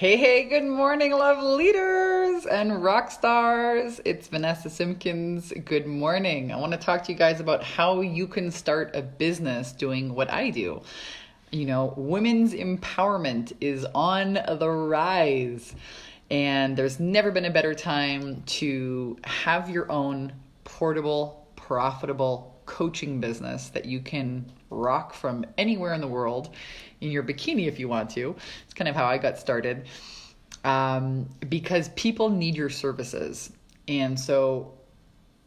Hey, good morning, love leaders and rock stars. It's Vanessa Simpkins. Good morning. I want to talk to you guys about how you can start a business doing what I do. Women's empowerment is on the rise, and there's never been a better time to have your own portable, profitable coaching business that you can rock from anywhere in the world in your bikini if you want to. It's kind of how I got started, because people need your services. And so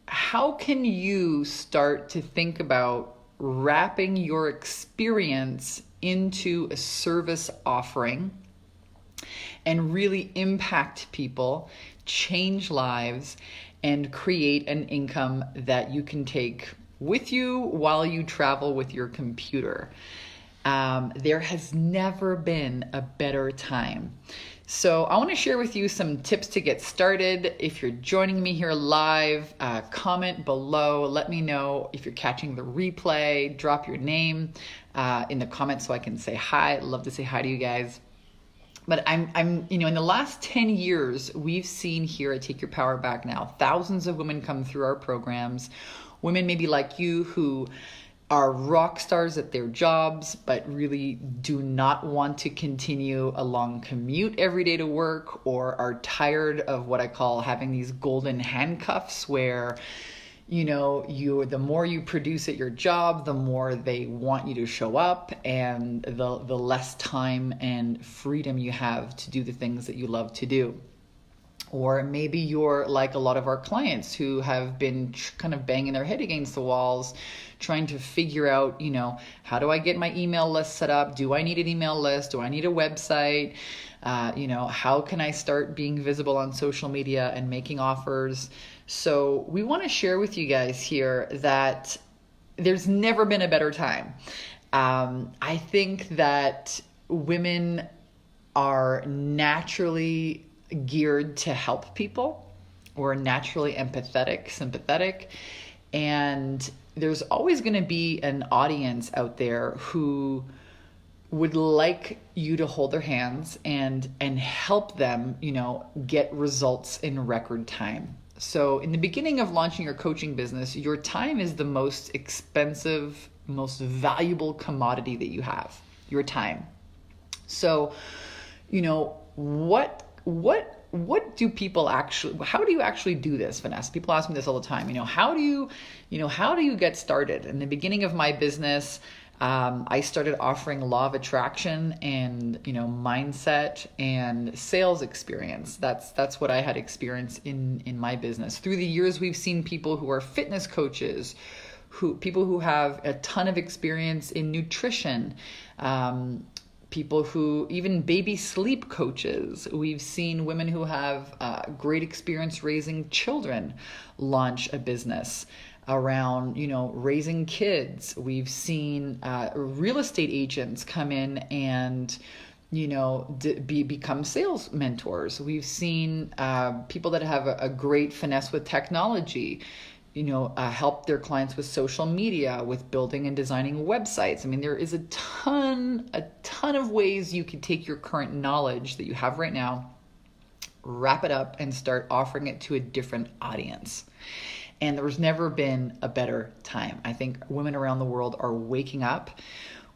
how can you start to think about wrapping your experience into a service offering and really impact people, change lives, and create an income that you can take with you while you travel with your computer? There has never been a better time. So I want to share with you some tips to get started. If you're joining me here live, comment below. Let me know if you're catching the replay. Drop your name in the comments so I can say hi. I'd love to say hi to you guys. But I'm, in the last 10 years, we've seen here at Take Your Power Back Now, thousands of women come through our programs. Women maybe like you who are rock stars at their jobs, but really do not want to continue a long commute every day to work, or are tired of what I call having these golden handcuffs where, the more you produce at your job, the more they want you to show up, and the less time and freedom you have to do the things that you love to do. Or maybe you're like a lot of our clients who have been kind of banging their head against the walls, trying to figure out, how do I get my email list set up? Do I need an email list? Do I need a website? How can I start being visible on social media and making offers? So we want to share with you guys here that there's never been a better time. I think that women are naturally geared to help people. We're naturally empathetic, sympathetic, and there's always going to be an audience out there who would like you to hold their hands and help them, get results in record time. So in the beginning of launching your coaching business, your time is the most expensive, most valuable commodity that you have, your time. So, what do people actually, how do you actually do this, Vanessa? People ask me this all the time. How do you get started? In the beginning of my business, I started offering law of attraction and, mindset and sales experience. That's what I had experienced in my business. Through the years, we've seen people who are fitness coaches, people who have a ton of experience in nutrition, people who, even baby sleep coaches. We've seen women who have great experience raising children launch a business around, raising kids. We've seen real estate agents come in and, become sales mentors. We've seen people that have a great finesse with technology, help their clients with social media, with building and designing websites. I mean, there is a ton of ways you can take your current knowledge that you have right now, wrap it up, and start offering it to a different audience. And there's never been a better time. I think women around the world are waking up.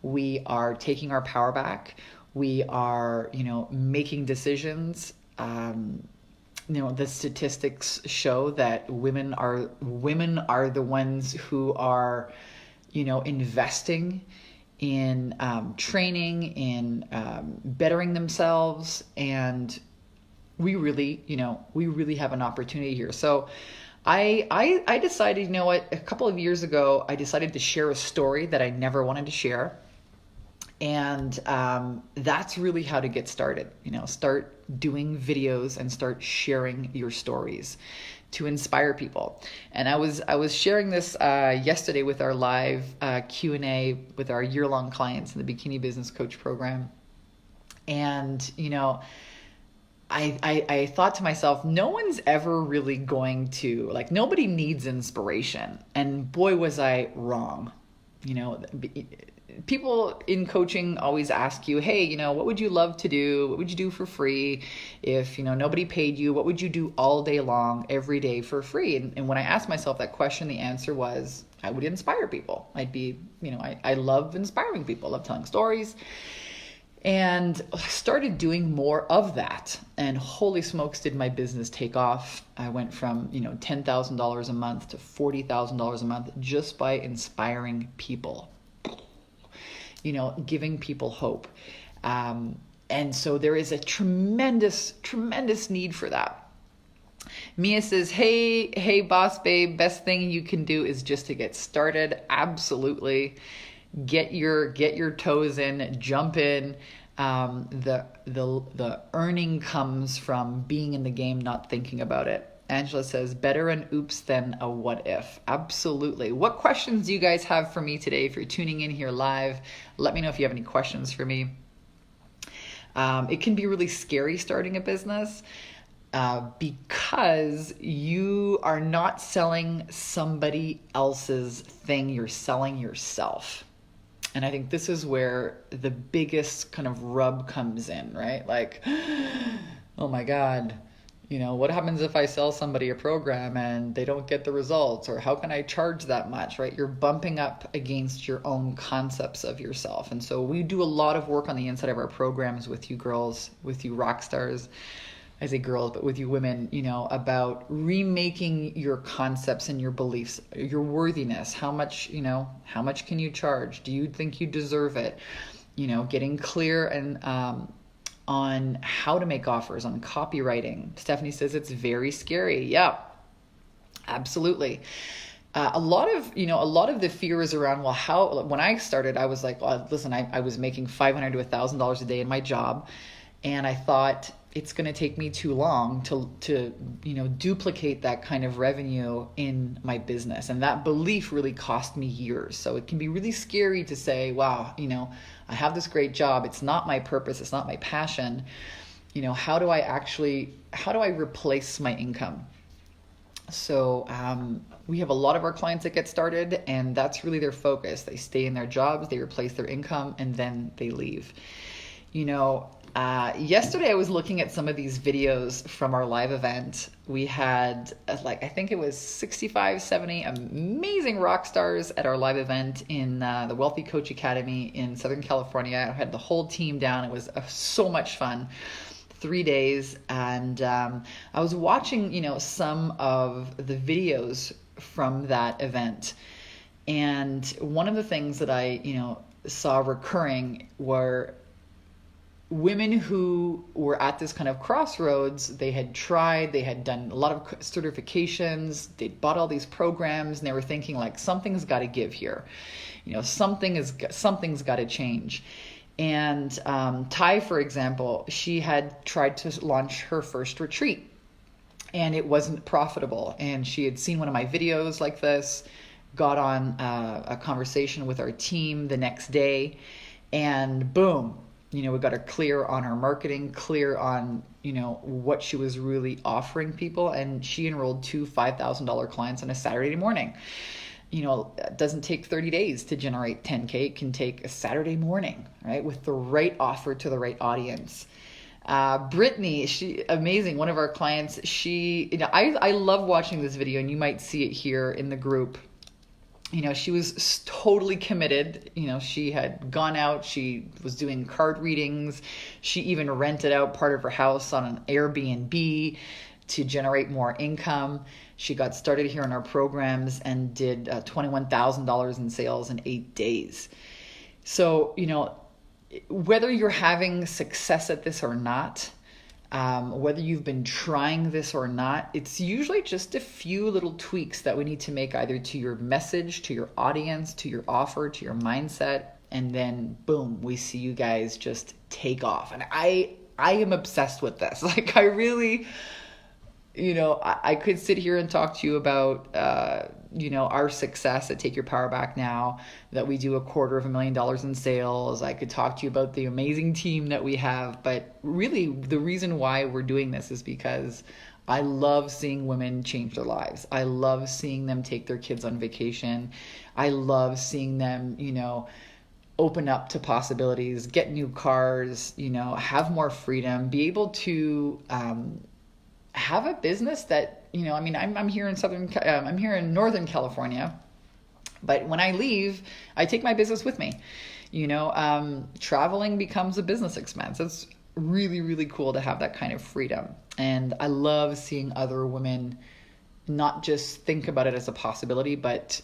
We are taking our power back. We are, making decisions. The statistics show that women are the ones who are, investing in training, in bettering themselves, and we really have an opportunity here. So I decided, a couple of years ago, I decided to share a story that I never wanted to share. And that's really how to get started. Start doing videos and start sharing your stories to inspire people. And I was sharing this yesterday with our live Q&A with our year-long clients in the Bikini Business Coach program. And I thought to myself, no one's ever really going to, nobody needs inspiration. And boy, was I wrong. people in coaching always ask you, hey, what would you love to do? What would you do for free? If, nobody paid you, what would you do all day long, every day for free? And when I asked myself that question, the answer was, I would inspire people. I'd be, I love inspiring people, I love telling stories. And I started doing more of that. And holy smokes, did my business take off. I went from, $10,000 a month to $40,000 a month just by inspiring people, giving people hope. And so there is a tremendous, tremendous need for that. Mia says, hey, boss babe, best thing you can do is just to get started. Absolutely. Get your toes in, jump in. The earning comes from being in the game, not thinking about it. Angela says, better an oops than a what if. Absolutely. What questions do you guys have for me today? If you're tuning in here live, let me know if you have any questions for me. It can be really scary starting a business because you are not selling somebody else's thing. You're selling yourself. And I think this is where the biggest kind of rub comes in, right? Like, oh my God, what happens if I sell somebody a program and they don't get the results? Or how can I charge that much, right? You're bumping up against your own concepts of yourself. And so we do a lot of work on the inside of our programs with you girls, with you rock stars. I say girls, but with you women, about remaking your concepts and your beliefs, your worthiness. How much can you charge? Do you think you deserve it? Getting clear and on how to make offers, on copywriting. Stephanie says it's very scary. Yeah, absolutely. A lot of the fear is around, when I started, I was like, well, listen, I was making $500 to $1,000 a day in my job. And I thought it's going to take me too long to duplicate that kind of revenue in my business. And that belief really cost me years. So it can be really scary to say, wow, I have this great job. It's not my purpose. It's not my passion. How do I replace my income? So we have a lot of our clients that get started, and that's really their focus. They stay in their jobs, they replace their income, and then they leave. Yesterday I was looking at some of these videos from our live event. We had I think it was 65, 70 amazing rock stars at our live event in the Wealthy Coach Academy in Southern California. I had the whole team down. It was so much fun. 3 days. And I was watching, some of the videos from that event. And one of the things that I, saw recurring were women who were at this kind of crossroads. They had done a lot of certifications, they'd bought all these programs, and they were thinking like, something's got to give here. Something's got to change. And Ty, for example, she had tried to launch her first retreat and it wasn't profitable. And she had seen one of my videos like this, got on a conversation with our team the next day, and boom, we got her clear on her marketing, clear on, what she was really offering people. And she enrolled 2 $5,000 clients on a Saturday morning. It doesn't take 30 days to generate 10K. It can take a Saturday morning, right? With the right offer to the right audience. Brittany, she amazing. One of our clients, I love watching this video, and you might see it here in the group. She was totally committed. She had gone out, she was doing card readings. She even rented out part of her house on an Airbnb to generate more income. She got started here in our programs and did $21,000 in sales in 8 days. So, whether you're having success at this or not, whether you've been trying this or not, it's usually just a few little tweaks that we need to make either to your message, to your audience, to your offer, to your mindset. And then boom, we see you guys just take off. And I am obsessed with this. Like I really, I could sit here and talk to you about, our success at Take Your Power Back Now, that we do $250,000 in sales. I could talk to you about the amazing team that we have, but really the reason why we're doing this is because I love seeing women change their lives. I love seeing them take their kids on vacation. I love seeing them, open up to possibilities, get new cars, have more freedom, be able to have a business that, I'm here in I'm here in Northern California, but when I leave, I take my business with me. Traveling becomes a business expense. It's really, really cool to have that kind of freedom. And I love seeing other women not just think about it as a possibility, but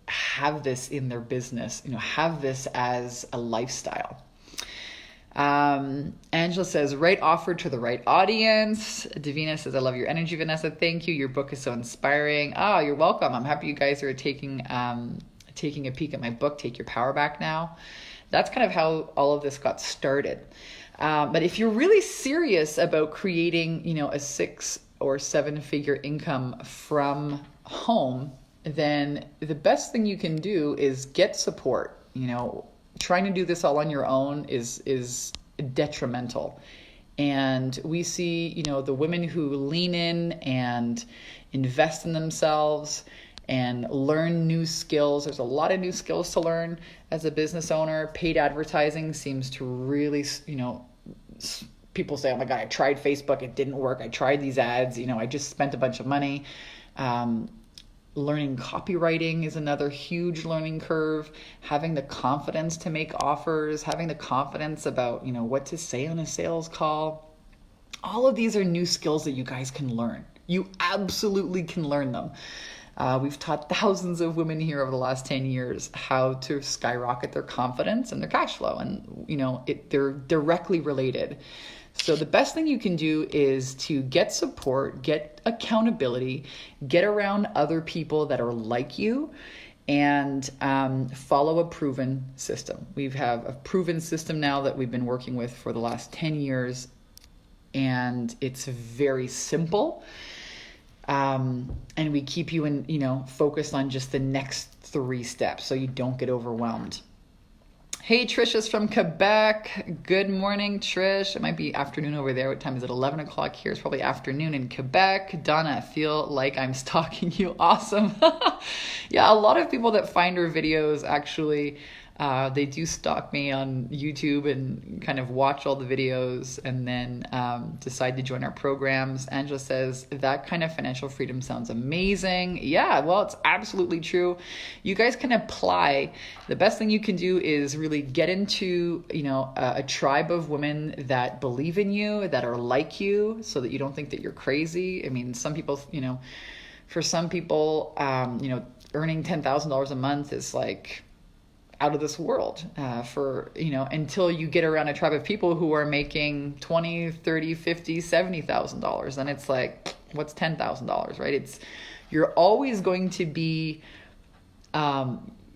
have this in their business, have this as a lifestyle. Angela says, right offer to the right audience. Davina says, I love your energy, Vanessa. Thank you. Your book is so inspiring. Oh, you're welcome. I'm happy you guys are taking a peek at my book, Take Your Power Back Now. That's kind of how all of this got started. But if you're really serious about creating, a 6 or 7 figure income from home, then the best thing you can do is get support. Trying to do this all on your own is detrimental. And we see, the women who lean in and invest in themselves and learn new skills. There's a lot of new skills to learn as a business owner. Paid advertising seems to really, people say, oh my God, I tried Facebook, it didn't work. I tried these ads, I just spent a bunch of money. Learning copywriting is another huge learning curve. Having the confidence to make offers, having the confidence about, what to say on a sales call. All of these are new skills that you guys can learn. You absolutely can learn them. We've taught thousands of women here over the last 10 years how to skyrocket their confidence and their cash flow. And, they're directly related. So the best thing you can do is to get support, get accountability, get around other people that are like you, and follow a proven system. We have a proven system now that we've been working with for the last 10 years, and it's very simple. And we keep you focused on just the next 3 steps so you don't get overwhelmed. Hey, Trish is from Quebec. Good morning, Trish. It might be afternoon over there. What time is it? 11 o'clock here. It's probably afternoon in Quebec. Donna, I feel like I'm stalking you. Awesome. Yeah, a lot of people that find our videos actually, they do stalk me on YouTube and kind of watch all the videos and then decide to join our programs. Angela says, that kind of financial freedom sounds amazing. Yeah, well, it's absolutely true. You guys can apply. The best thing you can do is really get into, a tribe of women that believe in you, that are like you, so that you don't think that you're crazy. I mean, some people, for some people, earning $10,000 a month is like out of this world until you get around a tribe of people who are making $20, $30, $50, $70,000. Then it's like, what's $10,000, right? You're always going to be,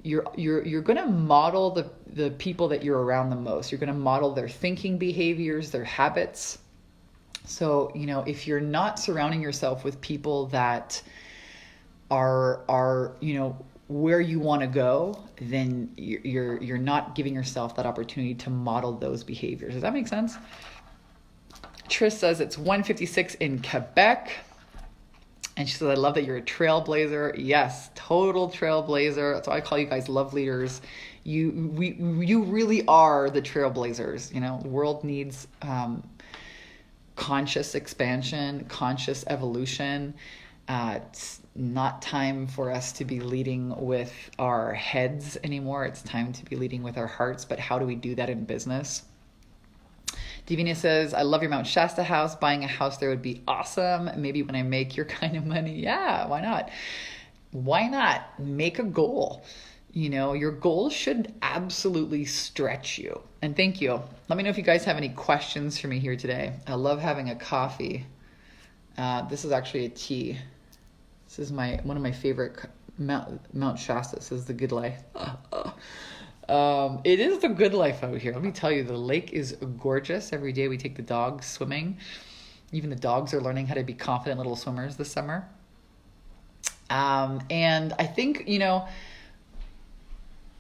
you're going to model the people that you're around the most. You're going to model their thinking behaviors, their habits. So, if you're not surrounding yourself with people that are where you want to go, then you're not giving yourself that opportunity to model those behaviors. Does that make sense? Trish says it's 1:56 in Quebec. And she says, I love that you're a trailblazer. Yes, total trailblazer. That's why I call you guys love leaders. You really are the trailblazers. The world needs conscious expansion, conscious evolution. It's not time for us to be leading with our heads anymore. It's time to be leading with our hearts. But how do we do that in business? Divina says, I love your Mount Shasta house. Buying a house there would be awesome. Maybe when I make your kind of money. Yeah, why not? Why not? Make a goal. Your goals should absolutely stretch you. And thank you. Let me know if you guys have any questions for me here today. I love having a coffee. This is actually a tea. This is one of my favorite Mount Shasta. This is the good life. It is the good life out here. Let me tell you, the lake is gorgeous. Every day we take the dogs swimming. Even the dogs are learning how to be confident little swimmers this summer. And I think,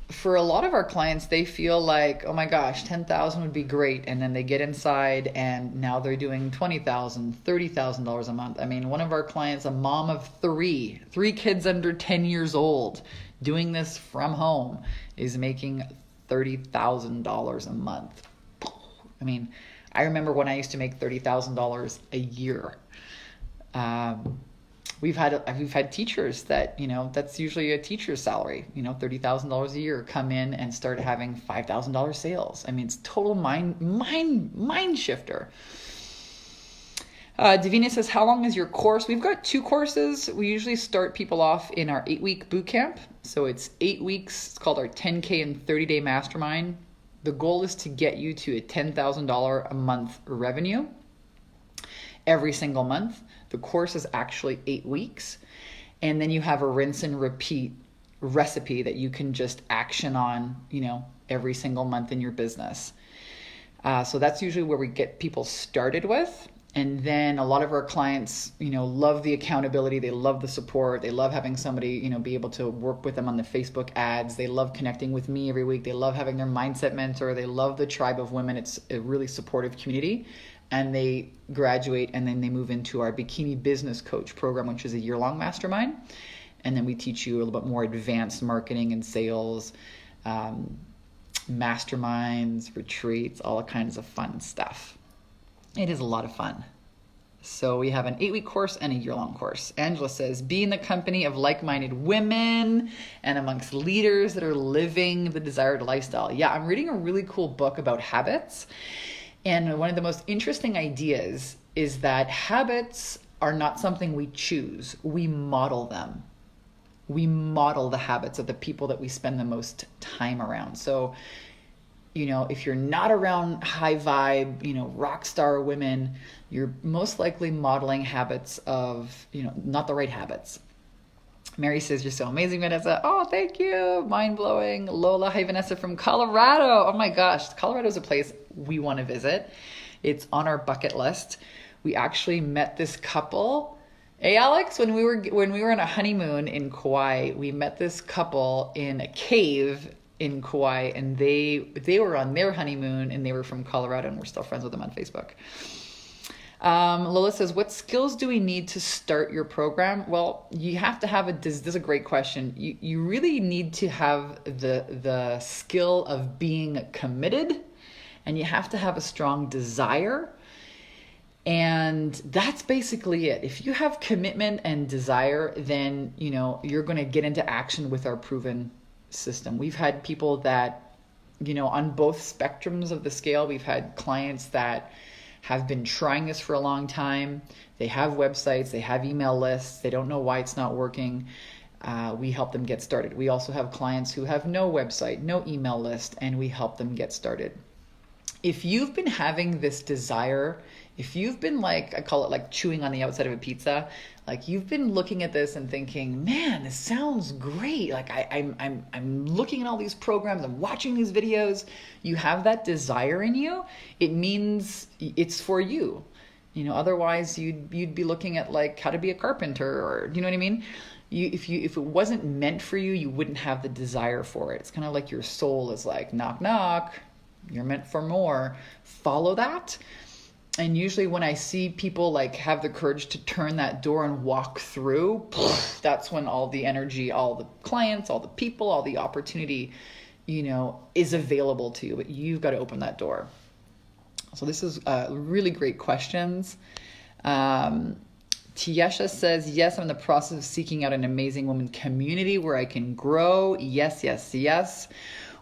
for a lot of our clients, they feel like, oh my gosh, 10,000 would be great. And then they get inside and now they're doing $20,000, $30,000 a month. I mean, one of our clients, a mom of three kids under 10 years old, doing this from home, is making $30,000 a month. I mean, I remember when I used to make $30,000 a year. We've had teachers that, that's usually a teacher's salary, $30,000 a year, come in and start having $5,000 sales. I mean, it's total mind shifter. Davina says, how long is your course? We've got 2 courses. We usually start people off in our 8-week boot camp. So it's 8 weeks. It's called our 10K and 30-day mastermind. The goal is to get you to a $10,000 a month revenue every single month. The course is actually 8 weeks. And then you have a rinse and repeat recipe that you can just action on, every single month in your business. So that's usually where we get people started with. And then a lot of our clients, love the accountability. They love the support. They love having somebody, be able to work with them on the Facebook ads. They love connecting with me every week. They love having their mindset mentor. They love the tribe of women. It's a really supportive community. And they graduate and then they move into our Bikini Business Coach program, which is a year-long mastermind. And then we teach you a little bit more advanced marketing and sales, masterminds, retreats, all kinds of fun stuff. It is a lot of fun. So we have an 8-week course and a year-long course. Angela says, be in the company of like-minded women and amongst leaders that are living the desired lifestyle. Yeah, I'm reading a really cool book about habits. And one of the most interesting ideas is that habits are not something we choose. We model them. We model the habits of the people that we spend the most time around. So, if you're not around high vibe, rock star women, you're most likely modeling habits of, not the right habits. Mary says, you're so amazing, Vanessa. Oh, thank you. Mind blowing. Lola, hi, Vanessa from Colorado. Oh my gosh. Colorado is a place we want to visit. It's on our bucket list. We actually met this couple. Hey, Alex, when we were on a honeymoon in Kauai, we met this couple in a cave in Kauai, and they were on their honeymoon, and they were from Colorado, and we're still friends with them on Facebook. Lola says, what skills do we need to start your program? Well, you have to have this is a great question. You really need to have the skill of being committed, and you have to have a strong desire. And that's basically it. If you have commitment and desire, then, you're going to get into action with our proven system. We've had people that, on both spectrums of the scale, we've had clients that have been trying this for a long time. They have websites, they have email lists, they don't know why it's not working. We help them get started. We also have clients who have no website, no email list, and we help them get started. If you've been having this desire, if you've been I call it like chewing on the outside of a pizza, like you've been looking at this and thinking, man, this sounds great. Like I'm looking at all these programs, I'm watching these videos. You have that desire in you. It means it's for you. Otherwise you'd be looking at like how to be a carpenter, or you know what I mean? If it wasn't meant for you, you wouldn't have the desire for it. It's kind of like your soul is like, knock, knock. You're meant for more. Follow that. And usually when I see people have the courage to turn that door and walk through, that's when all the energy, all the clients, all the people, all the opportunity, is available to you. But you've got to open that door. So this is really great questions. Tiesha says, yes, I'm in the process of seeking out an amazing woman community where I can grow. Yes, yes, yes.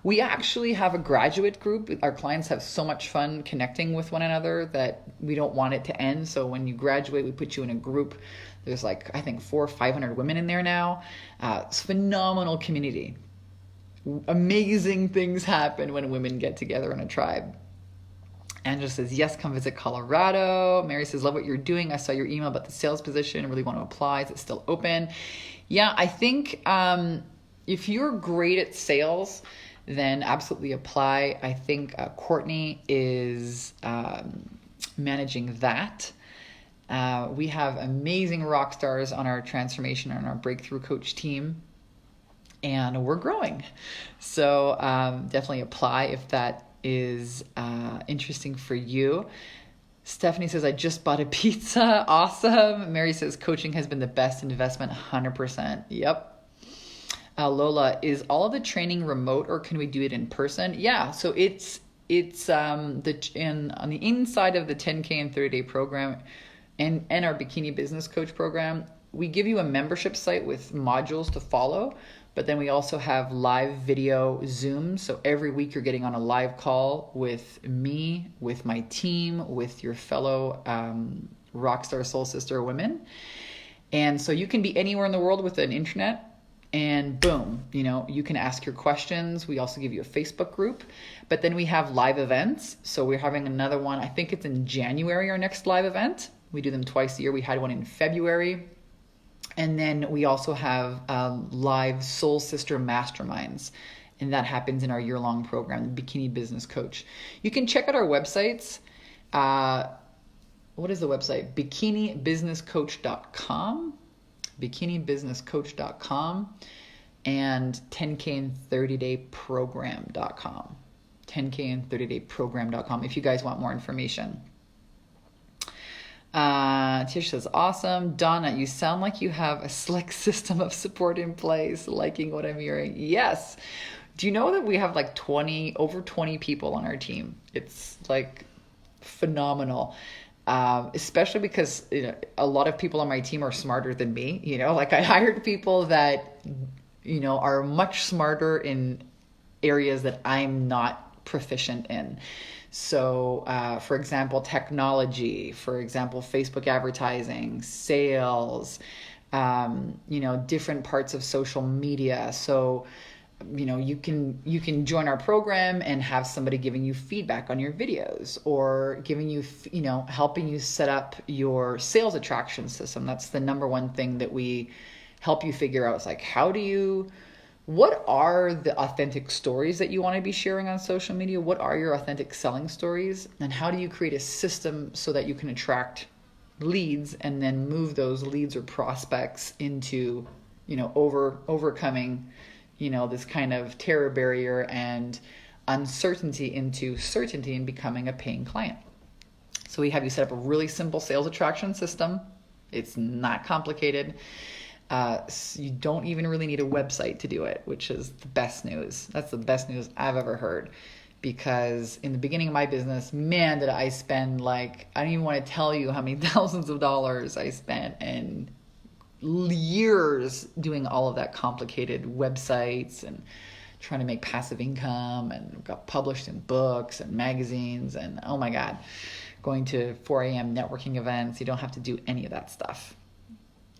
We actually have a graduate group. Our clients have so much fun connecting with one another that we don't want it to end. So when you graduate, we put you in a group. There's I think 400 or 500 women in there now. It's a phenomenal community. Amazing things happen when women get together in a tribe. Angela says, yes, come visit Colorado. Mary says, love what you're doing. I saw your email about the sales position. I really want to apply. Is it still open? Yeah, I think if you're great at sales, then absolutely apply. I think Courtney is managing that. We have amazing rock stars on our transformation and our breakthrough coach team, and we're growing. So definitely apply if that is interesting for you. Stephanie says, I just bought a pizza. Awesome. Mary says, coaching has been the best investment, 100%. Yep. Lola, is all of the training remote or can we do it in person? Yeah, so it's on the inside of the 10K and 30-day program and our Bikini Business Coach program, we give you a membership site with modules to follow, but then we also have live video Zoom. So every week you're getting on a live call with me, with my team, with your fellow Rockstar Soul Sister women. And so you can be anywhere in the world with an internet and boom, you can ask your questions. We also give you a Facebook group, but then we have live events. So we're having another one. I think it's in January, our next live event. We do them twice a year. We had one in February. And then we also have live Soul Sister Masterminds. And that happens in our year-long program, the Bikini Business Coach. You can check out our websites. What is the website? bikinibusinesscoach.com. bikinibusinesscoach.com and 10K and 30-day program.com. 10K and 30-day program.com if you guys want more information. Tish says, awesome. Donna, you sound like you have a slick system of support in place. Liking what I'm hearing. Yes. Do you know that we have like over 20 people on our team? It's like phenomenal. Especially because a lot of people on my team are smarter than me. Like I hired people that, are much smarter in areas that I'm not proficient in. So, for example, technology, for example, Facebook advertising, sales, different parts of social media. So, you can join our program and have somebody giving you feedback on your videos or giving you, helping you set up your sales attraction system. That's the number one thing that we help you figure out. It's like, what are the authentic stories that you want to be sharing on social media? What are your authentic selling stories? And how do you create a system so that you can attract leads and then move those leads or prospects into, overcoming, this kind of terror barrier and uncertainty into certainty and becoming a paying client. So we have you set up a really simple sales attraction system. It's not complicated. You don't even really need a website to do it, which is the best news. That's the best news I've ever heard. Because in the beginning of my business, man, did I spend I don't even want to tell you how many thousands of dollars I spent and years doing all of that complicated websites and trying to make passive income and got published in books and magazines and oh my God, going to 4 a.m. networking events. You don't have to do any of that stuff.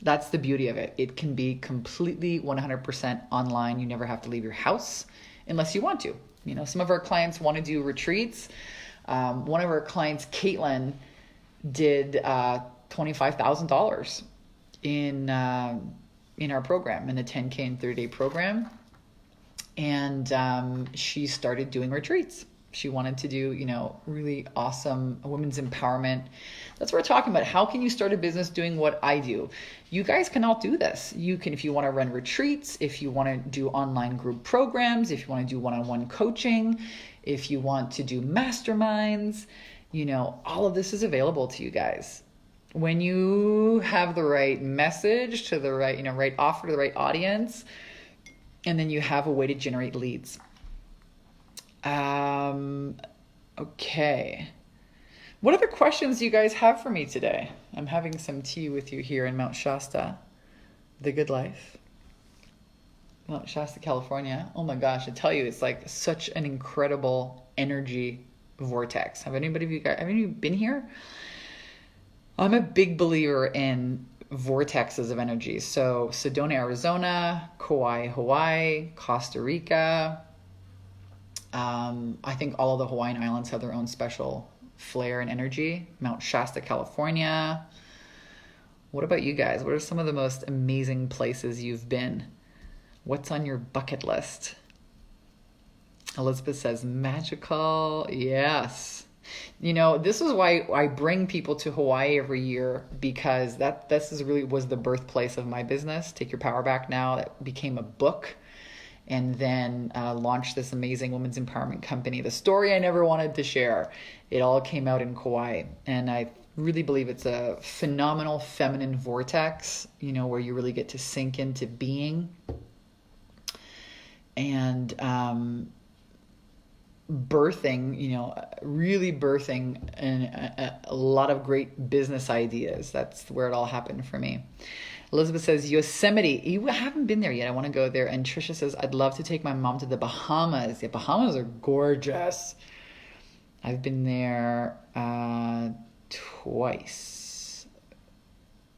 That's the beauty of it. It can be completely 100% online. You never have to leave your house unless you want to. Some of our clients want to do retreats. One of our clients, Caitlin, did $25,000 in our program, in the 10K and 30-day program. And she started doing retreats. She wanted to do, really awesome women's empowerment. That's what we're talking about. How can you start a business doing what I do? You guys can all do this. You can, if you want to run retreats, if you want to do online group programs, if you want to do one-on-one coaching, if you want to do masterminds, all of this is available to you guys. When you have the right message to the right, right offer to the right audience, and then you have a way to generate leads. Okay. What other questions do you guys have for me today? I'm having some tea with you here in Mount Shasta, the good life. Mount Shasta, California. Oh my gosh, I tell you, it's like such an incredible energy vortex. Have any of you been here? I'm a big believer in vortexes of energy. So Sedona, Arizona, Kauai, Hawaii, Costa Rica. I think all of the Hawaiian Islands have their own special flair and energy. Mount Shasta, California. What about you guys? What are some of the most amazing places you've been? What's on your bucket list? Elizabeth says magical. Yes. This is why I bring people to Hawaii every year, because this was the birthplace of my business. Take Your Power Back Now. That became a book. And then launched this amazing women's empowerment company. The story I never wanted to share. It all came out in Kauai. And I really believe it's a phenomenal feminine vortex, where you really get to sink into being. and birthing, really birthing a lot of great business ideas. That's where it all happened for me. Elizabeth says, Yosemite. You haven't been there yet. I want to go there. And Trisha says, I'd love to take my mom to the Bahamas. The Bahamas are gorgeous. I've been there twice.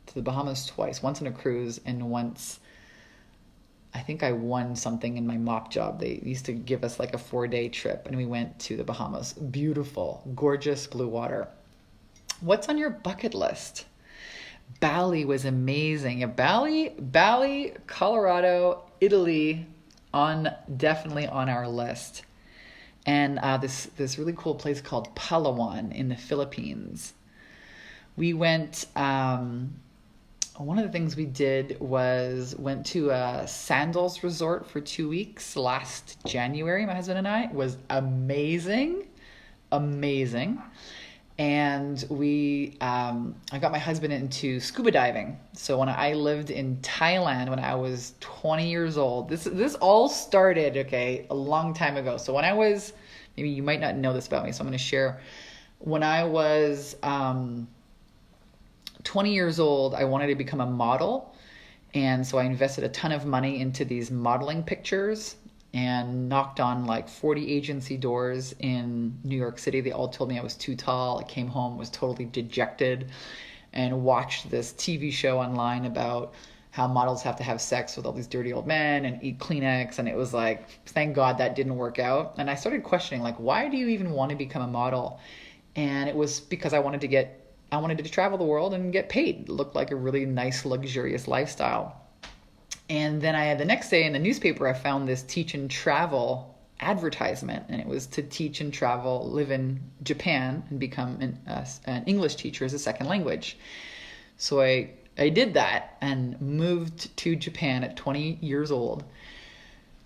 To the Bahamas twice. Once on a cruise, and once I think I won something in my mop job. They used to give us like a 4-day trip, and we went to the Bahamas. Beautiful, gorgeous blue water. What's on your bucket list? Bali was amazing. Yeah, Bali, Colorado, Italy, definitely on our list. And this really cool place called Palawan in the Philippines. We went. One of the things we did was went to a sandals resort for 2 weeks last January. My husband and I. It was amazing. And I got my husband into scuba diving. So when I lived in Thailand when I was 20 years old, this all started, a long time ago. So when I was, maybe you might not know this about me, so I'm going to share. When I was 20 years old, I wanted to become a model. And so I invested a ton of money into these modeling pictures and knocked on like 40 agency doors in New York City. They all told me I was too tall. I came home, was totally dejected, and watched this TV show online about how models have to have sex with all these dirty old men and eat Kleenex. And it was like, thank God that didn't work out. And I started questioning, like, why do you even want to become a model? And it was because I wanted to travel the world and get paid. It looked like a really nice, luxurious lifestyle. And then the next day in the newspaper, I found this teach and travel advertisement, and it was to teach and travel, live in Japan, and become an English teacher as a second language. So I did that and moved to Japan at 20 years old.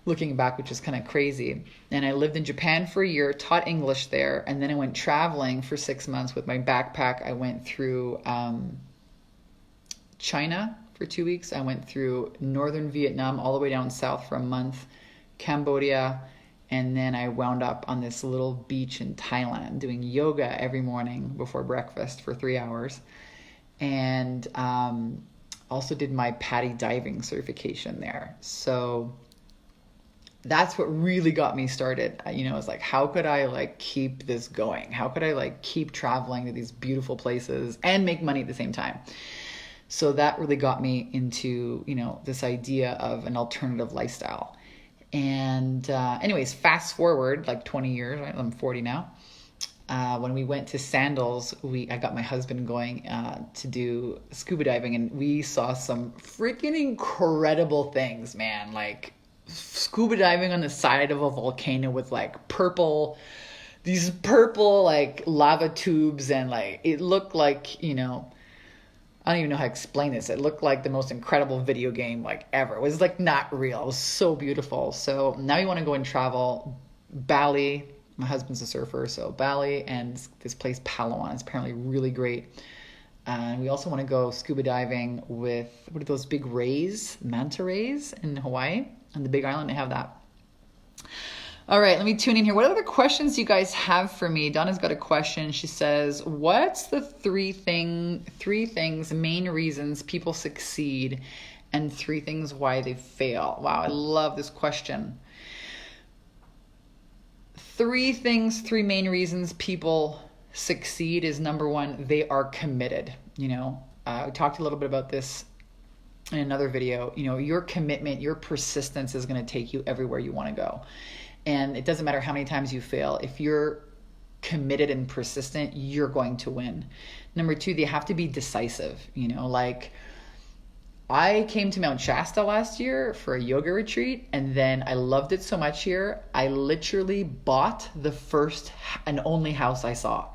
Looking back, which is kind of crazy. And I lived in Japan for a year, taught English there, and then I went traveling for 6 months with my backpack. I went through China for 2 weeks. I went through northern Vietnam all the way down south for a month, Cambodia, and then I wound up on this little beach in Thailand doing yoga every morning before breakfast for 3 hours. And also did my PADI diving certification there. So that's what really got me started. It's like, how could I keep this going? How could I keep traveling to these beautiful places and make money at the same time? So that really got me into, this idea of an alternative lifestyle. And anyways, fast forward 20 years, right? I'm 40 now. When we went to Sandals, I got my husband going to do scuba diving, and we saw some freaking incredible things, man. Scuba diving on the side of a volcano with these purple lava tubes, and it looked like, I don't even know how to explain this. It looked like the most incredible video game ever. It was not real. It was so beautiful. So now we want to go and travel. Bali, my husband's a surfer, so Bali and this place Palawan is apparently really great. And we also want to go scuba diving with, what are those big rays, manta rays in Hawaii? On the Big Island, they have that. All right, let me tune in here. What other questions do you guys have for me? Donna's got a question. She says, what's the three things, main reasons people succeed, and 3 things why they fail? Wow, I love this question. 3 main reasons people succeed is, number 1, they are committed. We talked a little bit about this in another video. Your commitment, your persistence is going to take you everywhere you want to go. And it doesn't matter how many times you fail. If you're committed and persistent, you're going to win. Number 2, they have to be decisive. I came to Mount Shasta last year for a yoga retreat, and then I loved it so much here, I literally bought the first and only house I saw.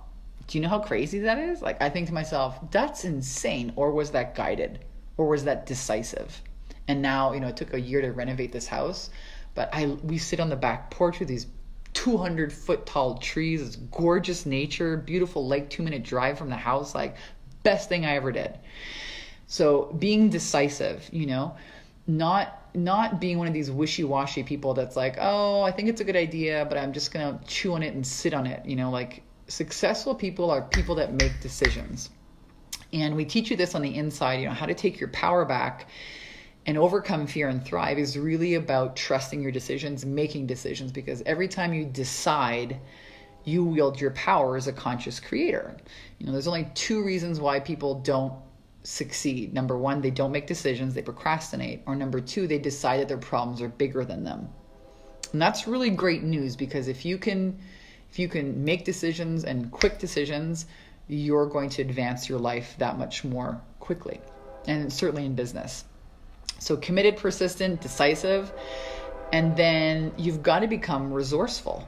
Do you know how crazy that is? I think to myself, that's insane. Or was that guided? Or was that decisive? And now, it took a year to renovate this house, but we sit on the back porch with these 200-foot tall trees. It's gorgeous nature, beautiful lake, 2-minute drive from the house. Best thing I ever did. So being decisive, not being one of these wishy-washy people that's like, oh, I think it's a good idea, but I'm just gonna chew on it and sit on it. Like successful people are people that make decisions. And we teach you this on the inside, how to take your power back and overcome fear and thrive is really about trusting your decisions, making decisions, because every time you decide, you wield your power as a conscious creator. There's only 2 reasons why people don't succeed. Number 1, they don't make decisions, they procrastinate. Or number 2, they decide that their problems are bigger than them. And that's really great news, because if you can make decisions and quick decisions, you're going to advance your life that much more quickly, and certainly in business. So committed, persistent, decisive, and then you've got to become resourceful.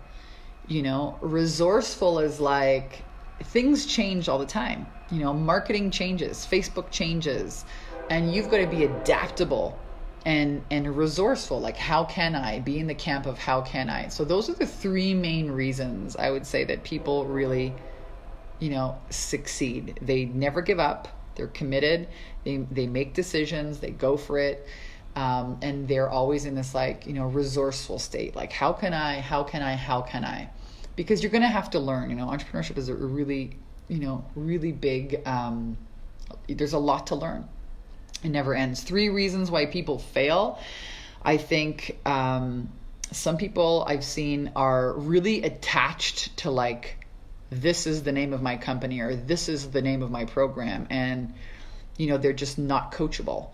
Resourceful is like things change all the time. Marketing changes, Facebook changes, and you've got to be adaptable and resourceful. Like, how can I be in the camp of how can I? So those are the 3 main reasons I would say that people really succeed. They never give up. They're committed. They make decisions. They go for it. And they're always in this resourceful state. Like, how can I? Because you're going to have to learn. Entrepreneurship is a really, really big, there's a lot to learn. It never ends. 3 reasons why people fail. I think some people I've seen are really attached to this is the name of my company, or this is the name of my program. And, they're just not coachable,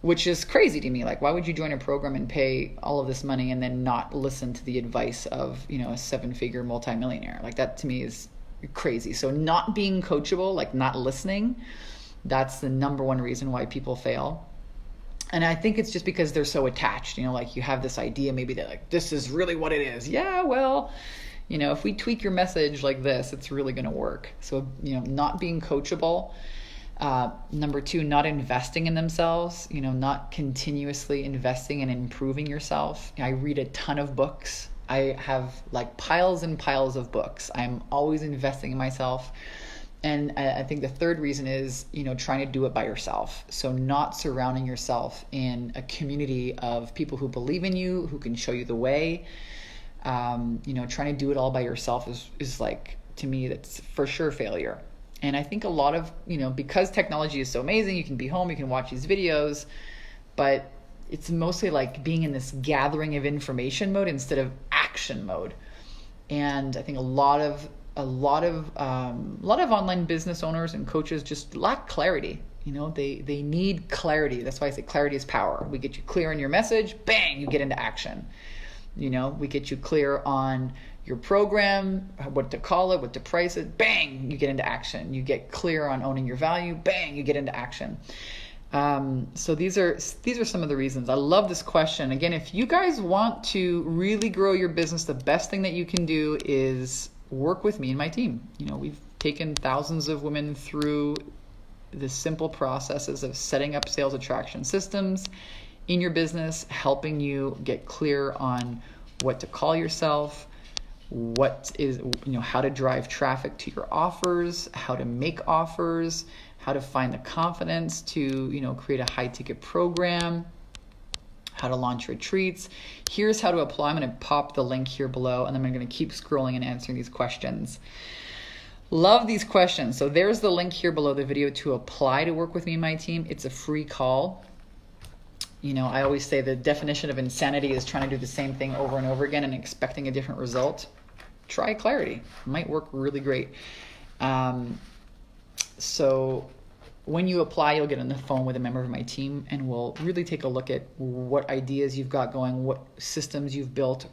which is crazy to me. Like, why would you join a program and pay all of this money and then not listen to the advice of, a 7-figure multimillionaire? Like, that to me is crazy. So not being coachable, not listening, that's the number 1 reason why people fail. And I think it's just because they're so attached, you have this idea, maybe they're like, this is really what it is. Yeah, well, if we tweak your message like this, it's really going to work. So, not being coachable. Number 2, not investing in themselves, not continuously investing and improving yourself. I read a ton of books. I have piles and piles of books. I'm always investing in myself. And I think the 3rd reason is, trying to do it by yourself. So not surrounding yourself in a community of people who believe in you, who can show you the way. Trying to do it all by yourself is to me, that's for sure failure. And I think a lot of, because technology is so amazing, you can be home, you can watch these videos, but it's mostly being in this gathering of information mode instead of action mode. And I think a lot of online business owners and coaches just lack clarity. They need clarity. That's why I say clarity is power. We get you clear on your message, bang, you get into action. We get you clear on your program, what to call it, what to price it, bang, you get into action. You get clear on owning your value, bang, you get into action. So these are some of the reasons. I love this question. Again, if you guys want to really grow your business, the best thing that you can do is work with me and my team. We've taken thousands of women through the simple processes of setting up sales attraction systems in your business, helping you get clear on what to call yourself, what is, how to drive traffic to your offers, how to make offers, how to find the confidence to, create a high ticket program, how to launch retreats. Here's how to apply. I'm going to pop the link here below, and then I'm going to keep scrolling and answering these questions. Love these questions. So there's the link here below the video to apply to work with me and my team. It's a free call. I always say the definition of insanity is trying to do the same thing over and over again and expecting a different result. Try clarity. It might work really great. So when you apply, you'll get on the phone with a member of my team, and we'll really take a look at what ideas you've got going, what systems you've built,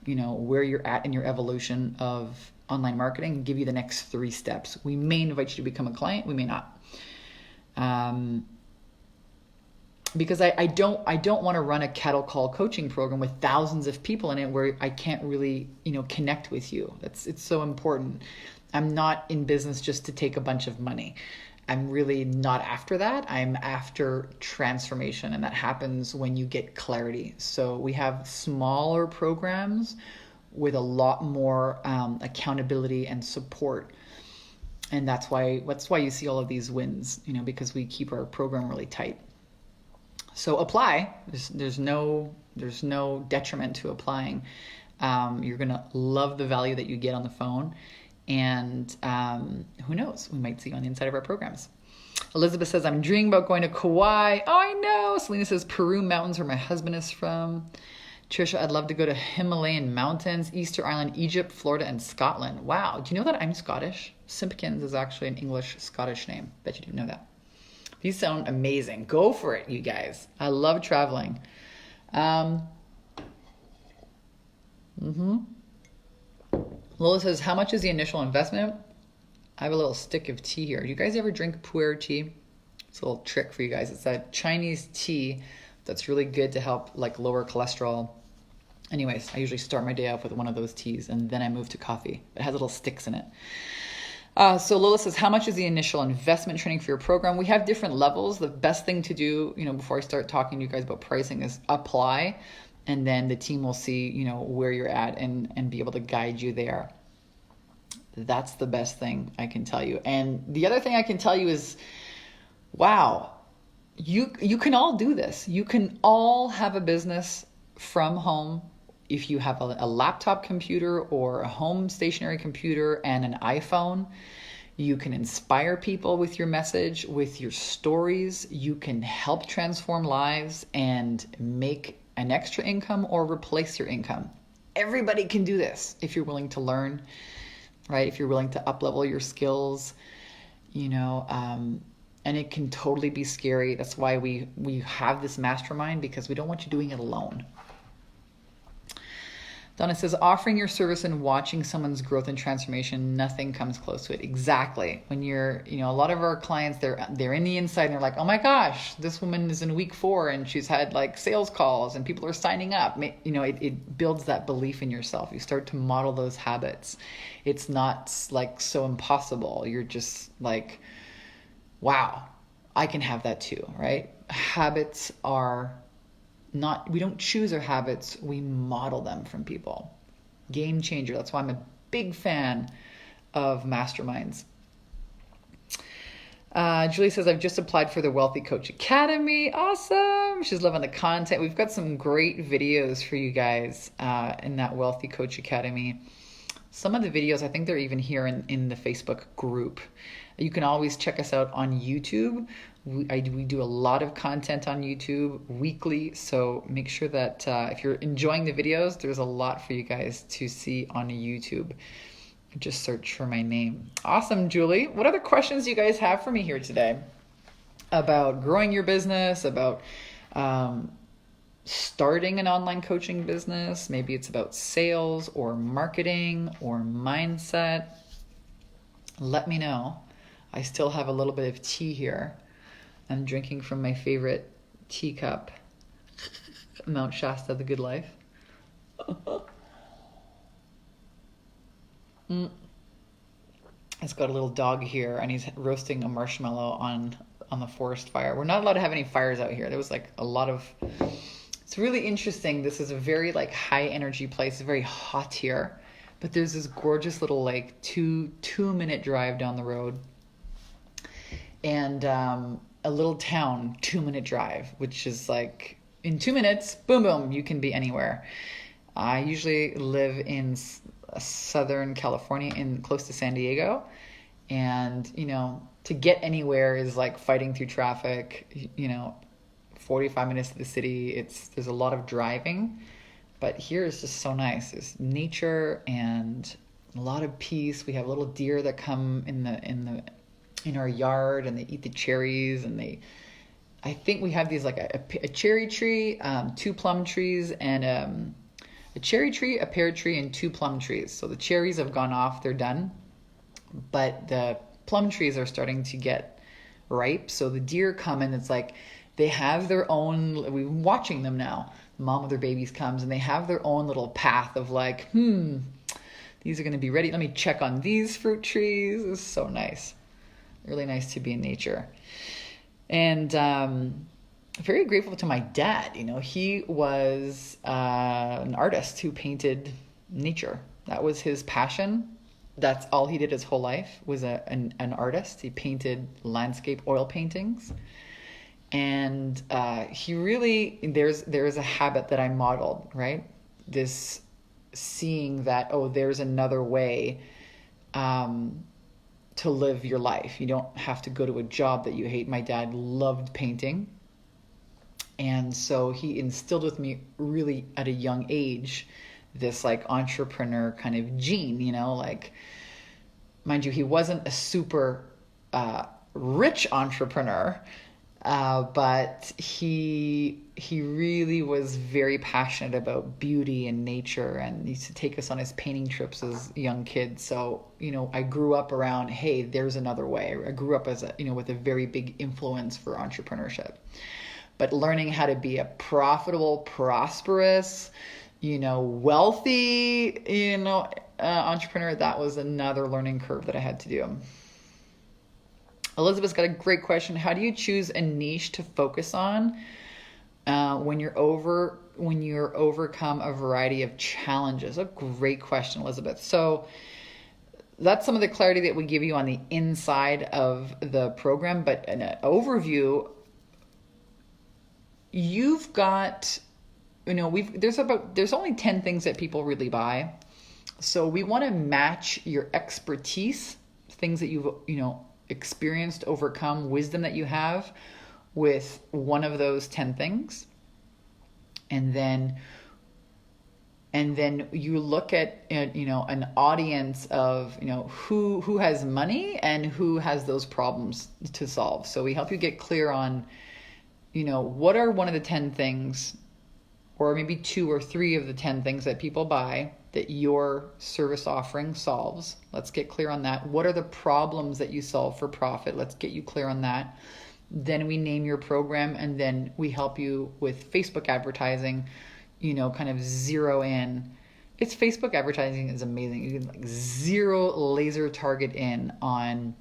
where you're at in your evolution of online marketing, and give you the next 3 steps. We may invite you to become a client. We may not. Because I don't want to run a cattle call coaching program with thousands of people in it where I can't really, connect with you. It's so important. I'm not in business just to take a bunch of money. I'm really not after that. I'm after transformation, and that happens when you get clarity. So we have smaller programs with a lot more accountability and support. And that's why you see all of these wins, because we keep our program really tight. So apply. There's no detriment to applying. You're gonna love the value that you get on the phone, and who knows, we might see you on the inside of our programs. Elizabeth says, I'm dreaming about going to Kauai. Oh, I know. Selena says, Peru mountains, where my husband is from. Trisha, I'd love to go to Himalayan mountains, Easter Island, Egypt, Florida, and Scotland. Wow. Do you know that I'm Scottish? Simpkins is actually an English-Scottish name. Bet you didn't know that. These sound amazing. Go for it, you guys. I love traveling. Lola says, how much is the initial investment? I have a little stick of tea here. Do you guys ever drink pu'er tea? It's a little trick for you guys. It's a Chinese tea that's really good to help like lower cholesterol. Anyways, I usually start my day off with one of those teas, and then I move to coffee. It has little sticks in it. So Lola says, how much is the initial investment training for your program? We have different levels. The best thing to do, before I start talking to you guys about pricing, is apply, and then the team will see, where you're at and be able to guide you there. That's the best thing I can tell you. And the other thing I can tell you is, wow, you can all do this. You can all have a business from home. If you have a laptop computer or a home stationary computer and an iPhone, you can inspire people with your message, with your stories. You can help transform lives and make an extra income or replace your income. Everybody can do this if you're willing to learn, right? If you're willing to up-level your skills, and it can totally be scary. That's why we have this mastermind, because we don't want you doing it alone. Donna says, offering your service and watching someone's growth and transformation, nothing comes close to it. Exactly. When you're, a lot of our clients, they're in the inside and they're like, oh my gosh, this woman is in week 4 and she's had like sales calls and people are signing up. It builds that belief in yourself. You start to model those habits. It's not like so impossible. You're just like, wow, I can have that too, right? Habits are we don't choose our habits, we model them from people. Game changer. That's why I'm a big fan of masterminds. Julie says, I've just applied for the Wealthy Coach Academy. Awesome. She's loving the content. We've got some great videos for you guys in that Wealthy Coach Academy. Some of the videos, I think they're even here in the Facebook group. You can always check us out on YouTube. We do a lot of content on YouTube weekly, so make sure that if you're enjoying the videos, there's a lot for you guys to see on YouTube. Just search for my name. Awesome, Julie. What other questions do you guys have for me here today about growing your business, about starting an online coaching business? Maybe it's about sales or marketing or mindset. Let me know. I still have a little bit of tea here. I'm drinking from my favorite teacup, Mount Shasta, the Good Life. It's got a little dog here, and he's roasting a marshmallow on the forest fire. We're not allowed to have any fires out here. There was like a lot of... It's really interesting. This is a very like high energy place. It's very hot here. But there's this gorgeous little like two-minute drive down the road. And a little town 2-minute drive, which is like in 2 minutes, boom, boom, you can be anywhere. I usually live in Southern California, close to San Diego. And, to get anywhere is like fighting through traffic, 45 minutes to the city. There's a lot of driving, but here is just so nice. There's nature and a lot of peace. We have little deer that come in our yard, and they eat the cherries, and I think we have these like a cherry tree, 2 plum trees, and a cherry tree, a pear tree, and 2 plum trees. So the cherries have gone off, they're done, but the plum trees are starting to get ripe. So the deer come, and it's like they have their own, we've been watching them now. The mom with their babies comes, and they have their own little path of like, these are going to be ready. Let me check on these fruit trees. It's so nice. Really nice to be in nature. And very grateful to my dad. He was an artist who painted nature. That was his passion. That's all he did his whole life, was an artist. He painted landscape oil paintings. And he really, there's a habit that I modeled, right? This seeing that, oh, there's another way to live your life. You don't have to go to a job that you hate. My dad loved painting. And so he instilled with me really at a young age this like entrepreneur kind of gene, like, mind you, he wasn't a super rich entrepreneur, but he really was very passionate about beauty and nature, and he used to take us on his painting trips as young kids. So, I grew up around, hey, there's another way. I grew up as with a very big influence for entrepreneurship. But learning how to be a profitable, prosperous, wealthy, entrepreneur, that was another learning curve that I had to do. Elizabeth's got a great question. How do you choose a niche to focus on when you're overcome a variety of challenges? A great question, Elizabeth. So that's some of the clarity that we give you on the inside of the program. But an overview, you've got, there's only 10 things that people really buy. So we want to match your expertise, things that you've, experienced, overcome, wisdom that you have, with one of those 10 things. And then you look at, an audience of, who has money and who has those problems to solve. So we help you get clear on, what are one of the 10 things, or maybe 2 or 3 of the 10 things that people buy that your service offering solves. Let's get clear on that. What are the problems that you solve for profit? Let's get you clear on that. Then we name your program, and then we help you with Facebook advertising, kind of zero in. It's Facebook advertising is amazing. You can zero laser target in on,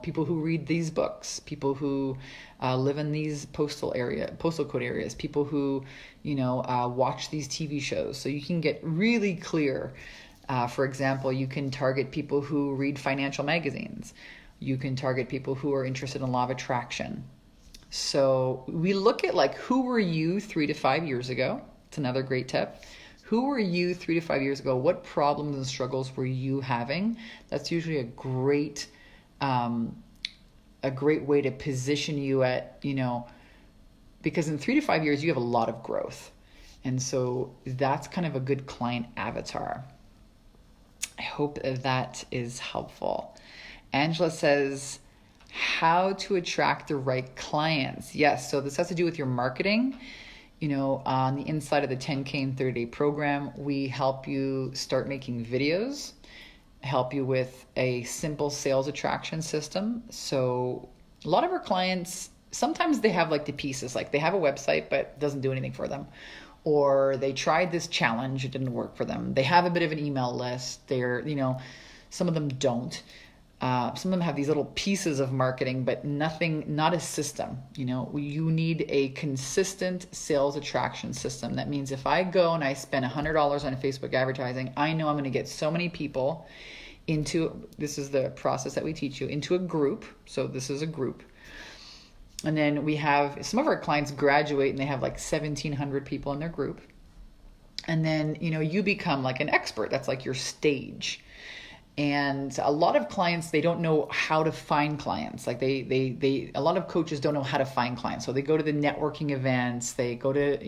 people who read these books, people who live in these postal code areas, people who, watch these TV shows. So you can get really clear. For example, you can target people who read financial magazines. You can target people who are interested in law of attraction. So we look at who were you 3 to 5 years ago? It's another great tip. Who were you 3 to 5 years ago? What problems and struggles were you having? That's usually a great way to position you at, because in 3 to 5 years, you have a lot of growth. And so that's kind of a good client avatar. I hope that is helpful. Angela says, how to attract the right clients. Yes, so this has to do with your marketing. On the inside of the 10K in 30-day program, we help you start making videos, help you with a simple sales attraction system. So a lot of our clients, sometimes they have the pieces, they have a website, but it doesn't do anything for them. Or they tried this challenge, it didn't work for them. They have a bit of an email list. They're, some of them don't. Some of them have these little pieces of marketing, but not a system. You need a consistent sales attraction system. That means if I go and I spend $100 on Facebook advertising, I know I'm going to get so many people this is the process that we teach you, into a group. So this is a group. And then we have, some of our clients graduate and they have 1,700 people in their group. And then, you become an expert. That's your stage. And a lot of clients, they don't know how to find clients. A lot of coaches don't know how to find clients. So they go to the networking events, they go to,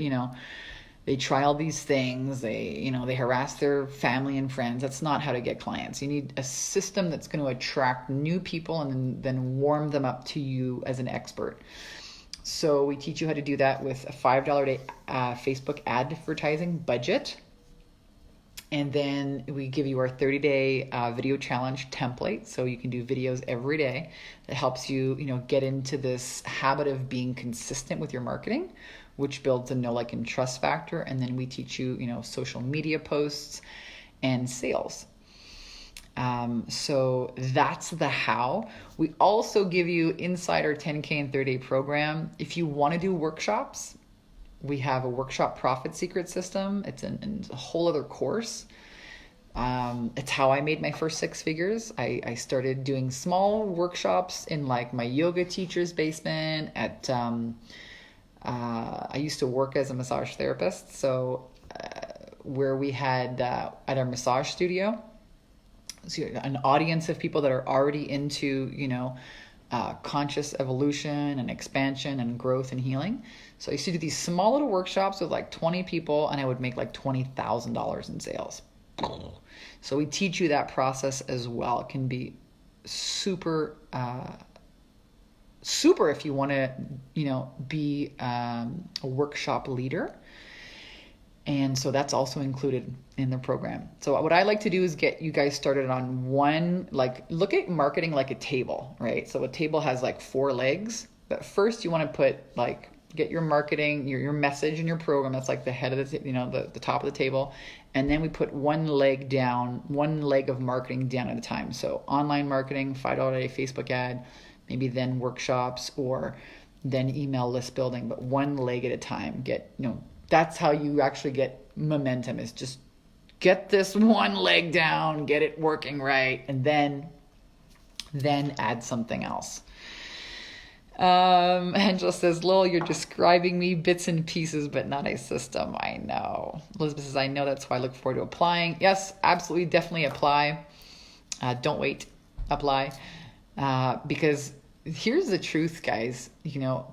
they try all these things, they harass their family and friends. That's not how to get clients. You need a system that's going to attract new people and then warm them up to you as an expert. So we teach you how to do that with a $5 a day Facebook advertising budget. And then we give you our 30-day video challenge template. So you can do videos every day that helps you, get into this habit of being consistent with your marketing, which builds a know, like, and trust factor. And then we teach you, social media posts and sales. So that's the how. We also give you inside our 10K and 30-day program. If you want to do workshops, we have a workshop profit secret system. It's a whole other course. It's how I made my first six figures. I started doing small workshops in like my yoga teacher's basement I used to work as a massage therapist. So where we had at our massage studio, so an audience of people that are already into, conscious evolution and expansion and growth and healing. So I used to do these small little workshops with like 20 people, and I would make like $20,000 in sales. So we teach you that process as well. It can be super if you want to, be a workshop leader. And so that's also included in the program. So what I like to do is get you guys started on one, like look at marketing like a table, right? So a table has like 4 legs, but first you want to put like, get your marketing, your message and your program. That's like the head of the top of the table. And then we put one leg of marketing down at a time. So online marketing, $5 a day Facebook ad, maybe then workshops, or then email list building, but one leg at a time. That's how you actually get momentum, is just get this one leg down, get it working right, and then add something else. Angela says, Lil, you're describing me bits and pieces, but not a system. I know. Elizabeth says, I know, that's why I look forward to applying. Yes, absolutely, definitely apply. Don't wait, apply. Because here's the truth, guys.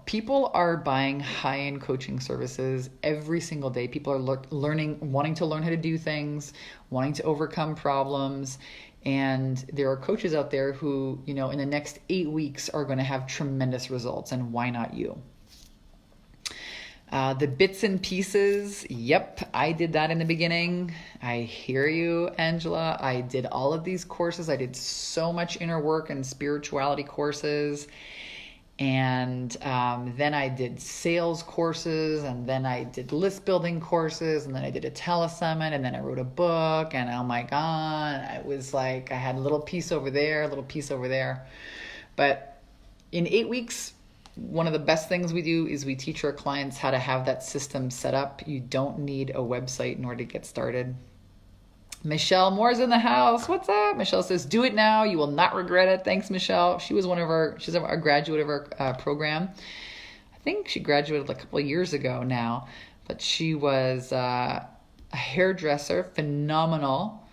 People are buying high-end coaching services every single day. People are wanting to learn how to do things, wanting to overcome problems. And there are coaches out there who, in the next 8 weeks are going to have tremendous results. And why not you? The bits and pieces. Yep, I did that in the beginning. I hear you, Angela. I did all of these courses. I did so much inner work and spirituality courses. And then I did sales courses, and then I did list building courses, and then I did a telesummit, and then I wrote a book, and oh my God, it was like I had a little piece over there, a little piece over there. But in 8 weeks, one of the best things we do is we teach our clients how to have that system set up. You don't need a website in order to get started. Michelle Moore's in the house. What's up? Michelle says, do it now. You will not regret it. Thanks, Michelle. She's a graduate of our program. I think she graduated a couple of years ago now, but she was a hairdresser, phenomenal.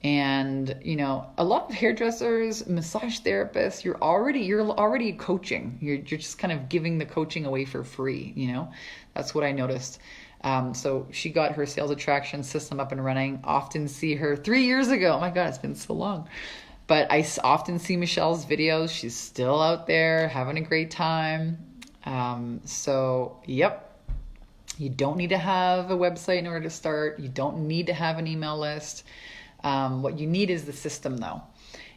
And, a lot of hairdressers, massage therapists, you're already coaching. You're just kind of giving the coaching away for free. That's what I noticed. So she got her sales attraction system up and running. Often see her 3 years ago. Oh my God, it's been so long. But I often see Michelle's videos. She's still out there having a great time. Yep. You don't need to have a website in order to start. You don't need to have an email list. What you need is the system though.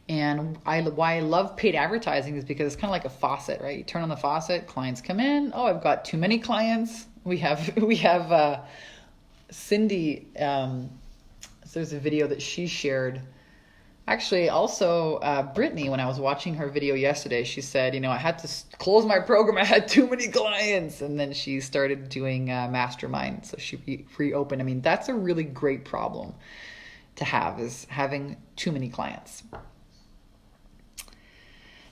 And why I love paid advertising is because it's kind of like a faucet, right? You turn on the faucet, clients come in. Oh, I've got too many clients. We have Cindy. So there's a video that she shared. Actually, also Brittany, when I was watching her video yesterday, she said, I had to close my program. I had too many clients. And then she started doing mastermind. So she reopened. I mean, that's a really great problem to have, is having too many clients.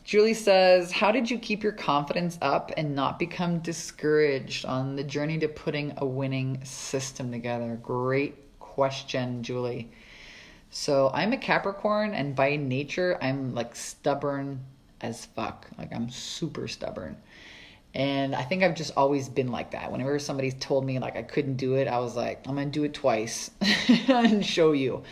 Julie says, how did you keep your confidence up and not become discouraged on the journey to putting a winning system together? Great question, Julie. So I'm a Capricorn, and by nature, I'm like stubborn as fuck. Like I'm super stubborn. And I think I've just always been like that. Whenever somebody told me like I couldn't do it, I was like, I'm going to do it twice and show you.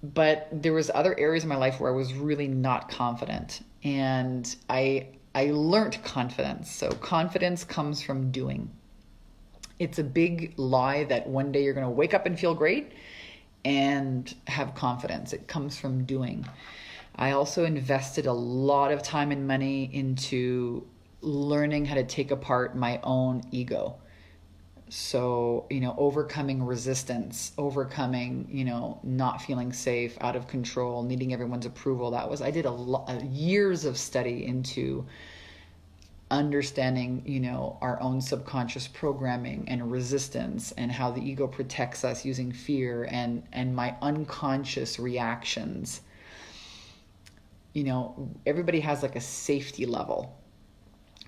But there was other areas in my life where I was really not confident. And I learned confidence. So confidence comes from doing. It's a big lie that one day you're going to wake up and feel great and have confidence. It comes from doing. I also invested a lot of time and money into learning how to take apart my own ego. So, overcoming resistance, overcoming, not feeling safe, out of control, needing everyone's approval. I did years of study into understanding, our own subconscious programming and resistance, and how the ego protects us using fear and my unconscious reactions. Everybody has like a safety level.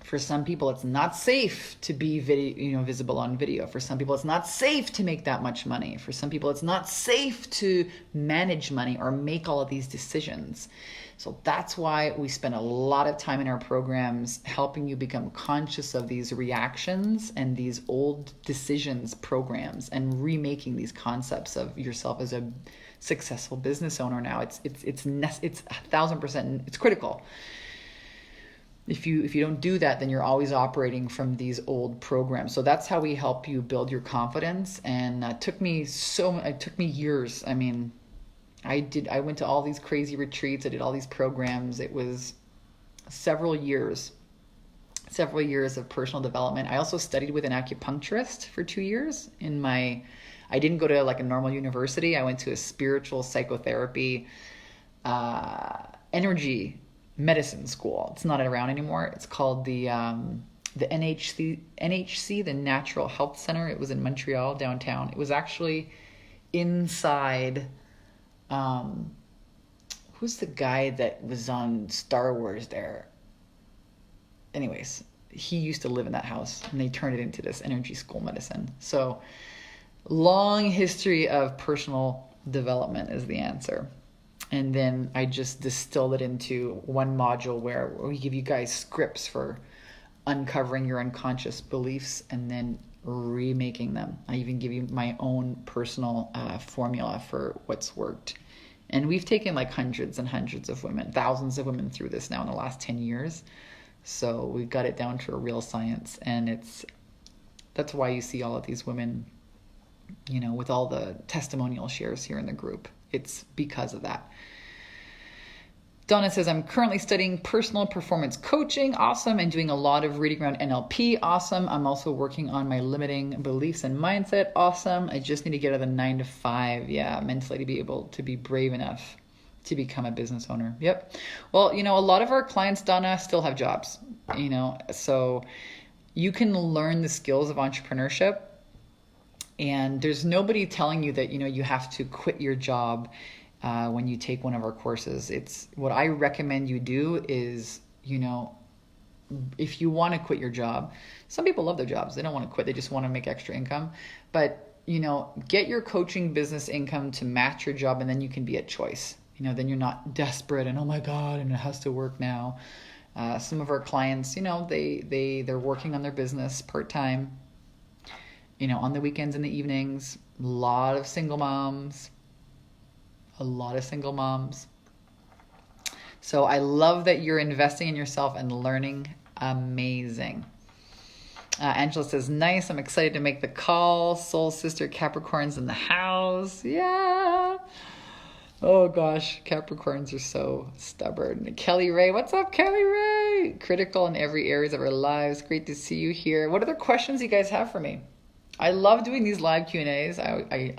For some people, it's not safe to be visible on video. For some people, it's not safe to make that much money. For some people, it's not safe to manage money or make all of these decisions. So that's why we spend a lot of time in our programs helping you become conscious of these reactions and these old decisions programs, and remaking these concepts of yourself as a successful business owner. Now it's 1,000%, it's critical. If you don't do that, then you're always operating from these old programs. So that's how we help you build your confidence. And it took me years. I mean, I went to all these crazy retreats. I did all these programs. It was several years of personal development. I also studied with an acupuncturist for 2 years. I didn't go to like a normal university. I went to a spiritual psychotherapy, energy medicine school. It's not around anymore. It's called the NHC, the Natural Health Center. It was in Montreal, downtown. It was actually inside, who's the guy that was on Star Wars there? Anyways, he used to live in that house, and they turned it into this energy school medicine. So long history of personal development is the answer. And then I just distilled it into one module where we give you guys scripts for uncovering your unconscious beliefs and then remaking them. I even give you my own personal formula for what's worked. And we've taken like hundreds and hundreds of women, thousands of women through this now in the last 10 years. So we've got it down to a real science. And that's why you see all of these women, with all the testimonial shares here in the group. It's because of that. Donna says, I'm currently studying personal performance coaching. Awesome. And doing a lot of reading around NLP. Awesome. I'm also working on my limiting beliefs and mindset. Awesome. I just need to get out of the 9 to 5. Yeah, mentally to be able to be brave enough to become a business owner. Yep. Well, a lot of our clients, Donna, still have jobs, so you can learn the skills of entrepreneurship. And there's nobody telling you that, you have to quit your job when you take one of our courses. It's what I recommend you do is, if you want to quit your job, some people love their jobs. They don't want to quit. They just want to make extra income. But, get your coaching business income to match your job, and then you can be at choice. Then you're not desperate and, oh my God, and it has to work now. Some of our clients, they're working on their business part-time, on the weekends and the evenings. A lot of single moms. So I love that you're investing in yourself and learning. Amazing. Angela says, nice. I'm excited to make the call. Soul sister Capricorns in the house. Yeah. Oh gosh, Capricorns are so stubborn. Kelly Ray, what's up, Kelly Ray? Critical in every area of our lives. Great to see you here. What other questions you guys have for me? I love doing these live Q&As.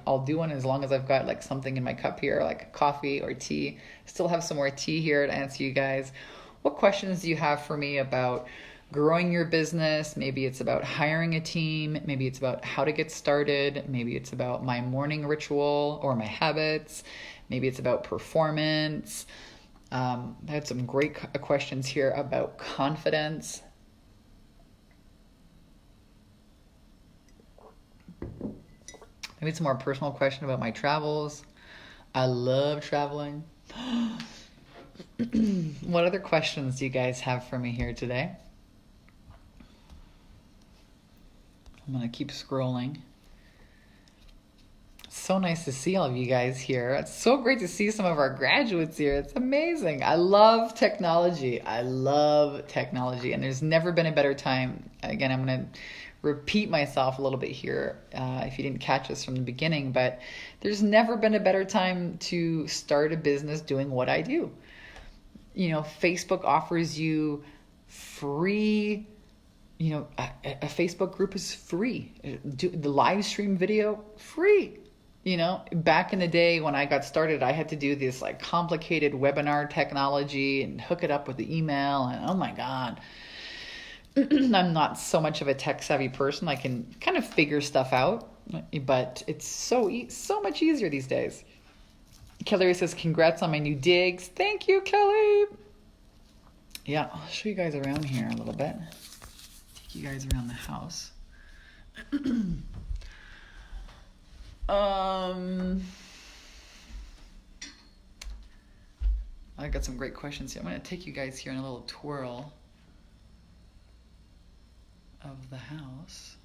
I'll do one as long as I've got like something in my cup here, like coffee or tea. Still have some more tea here to answer you guys. What questions do you have for me about growing your business? Maybe it's about hiring a team. Maybe it's about how to get started. Maybe it's about my morning ritual or my habits. Maybe it's about performance. I had some great questions here about confidence. Maybe it's a more personal question about my travels. I love traveling. What other questions do you guys have for me here today? I'm going to keep scrolling. So nice to see all of you guys here. It's so great to see some of our graduates here. It's amazing. I love technology. And there's never been a better time. Again, I'm going to repeat myself a little bit here if you didn't catch us from the beginning, but there's never been a better time to start a business doing what I do. Facebook offers you free, a Facebook group is free. The live stream video, free. Back in the day when I got started, I had to do this like complicated webinar technology and hook it up with the email. And oh my God, I'm not so much of a tech savvy person. I can kind of figure stuff out, but it's so much easier these days. Kelly says, congrats on my new digs. Thank you, Kelly. Yeah, I'll show you guys around here a little bit. Take you guys around the house. I got some great questions here. I'm going to take you guys here on a little twirl of the house.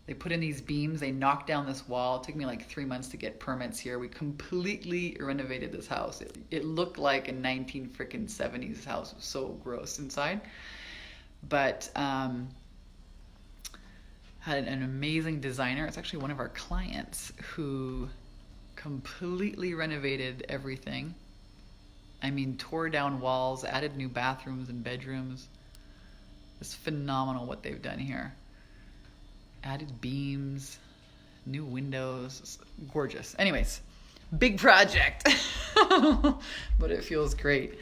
They put in these beams. They knocked down this wall. It took me like 3 months to get permits here. We completely renovated this house. It looked like a 1970s house. It was so gross inside. But had an amazing designer. It's actually one of our clients who completely renovated everything. I mean, tore down walls, added new bathrooms and bedrooms. It's phenomenal what they've done here. Added beams, new windows. It's gorgeous. Anyways, big project. But it feels great.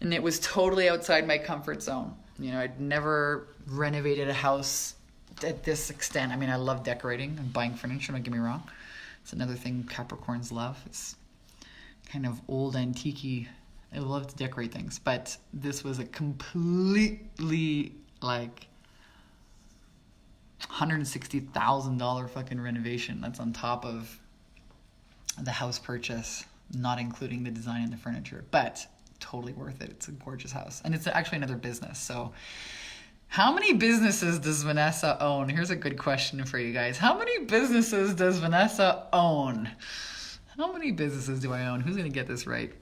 And it was totally outside my comfort zone. You know, I'd never renovated a house at this extent. I mean, I love decorating and buying furniture, don't get me wrong. It's another thing Capricorns love. It's kind of old, antique-y. I love to decorate things. But this was a completely, like, $160,000 fucking renovation. That's on top of the house purchase, not including the design and the furniture. But totally worth it. It's a gorgeous house. And it's actually another business. So how many businesses does Vanessa own? Here's a good question for you guys. How many businesses does Vanessa own? How many businesses do I own? Who's going to get this right?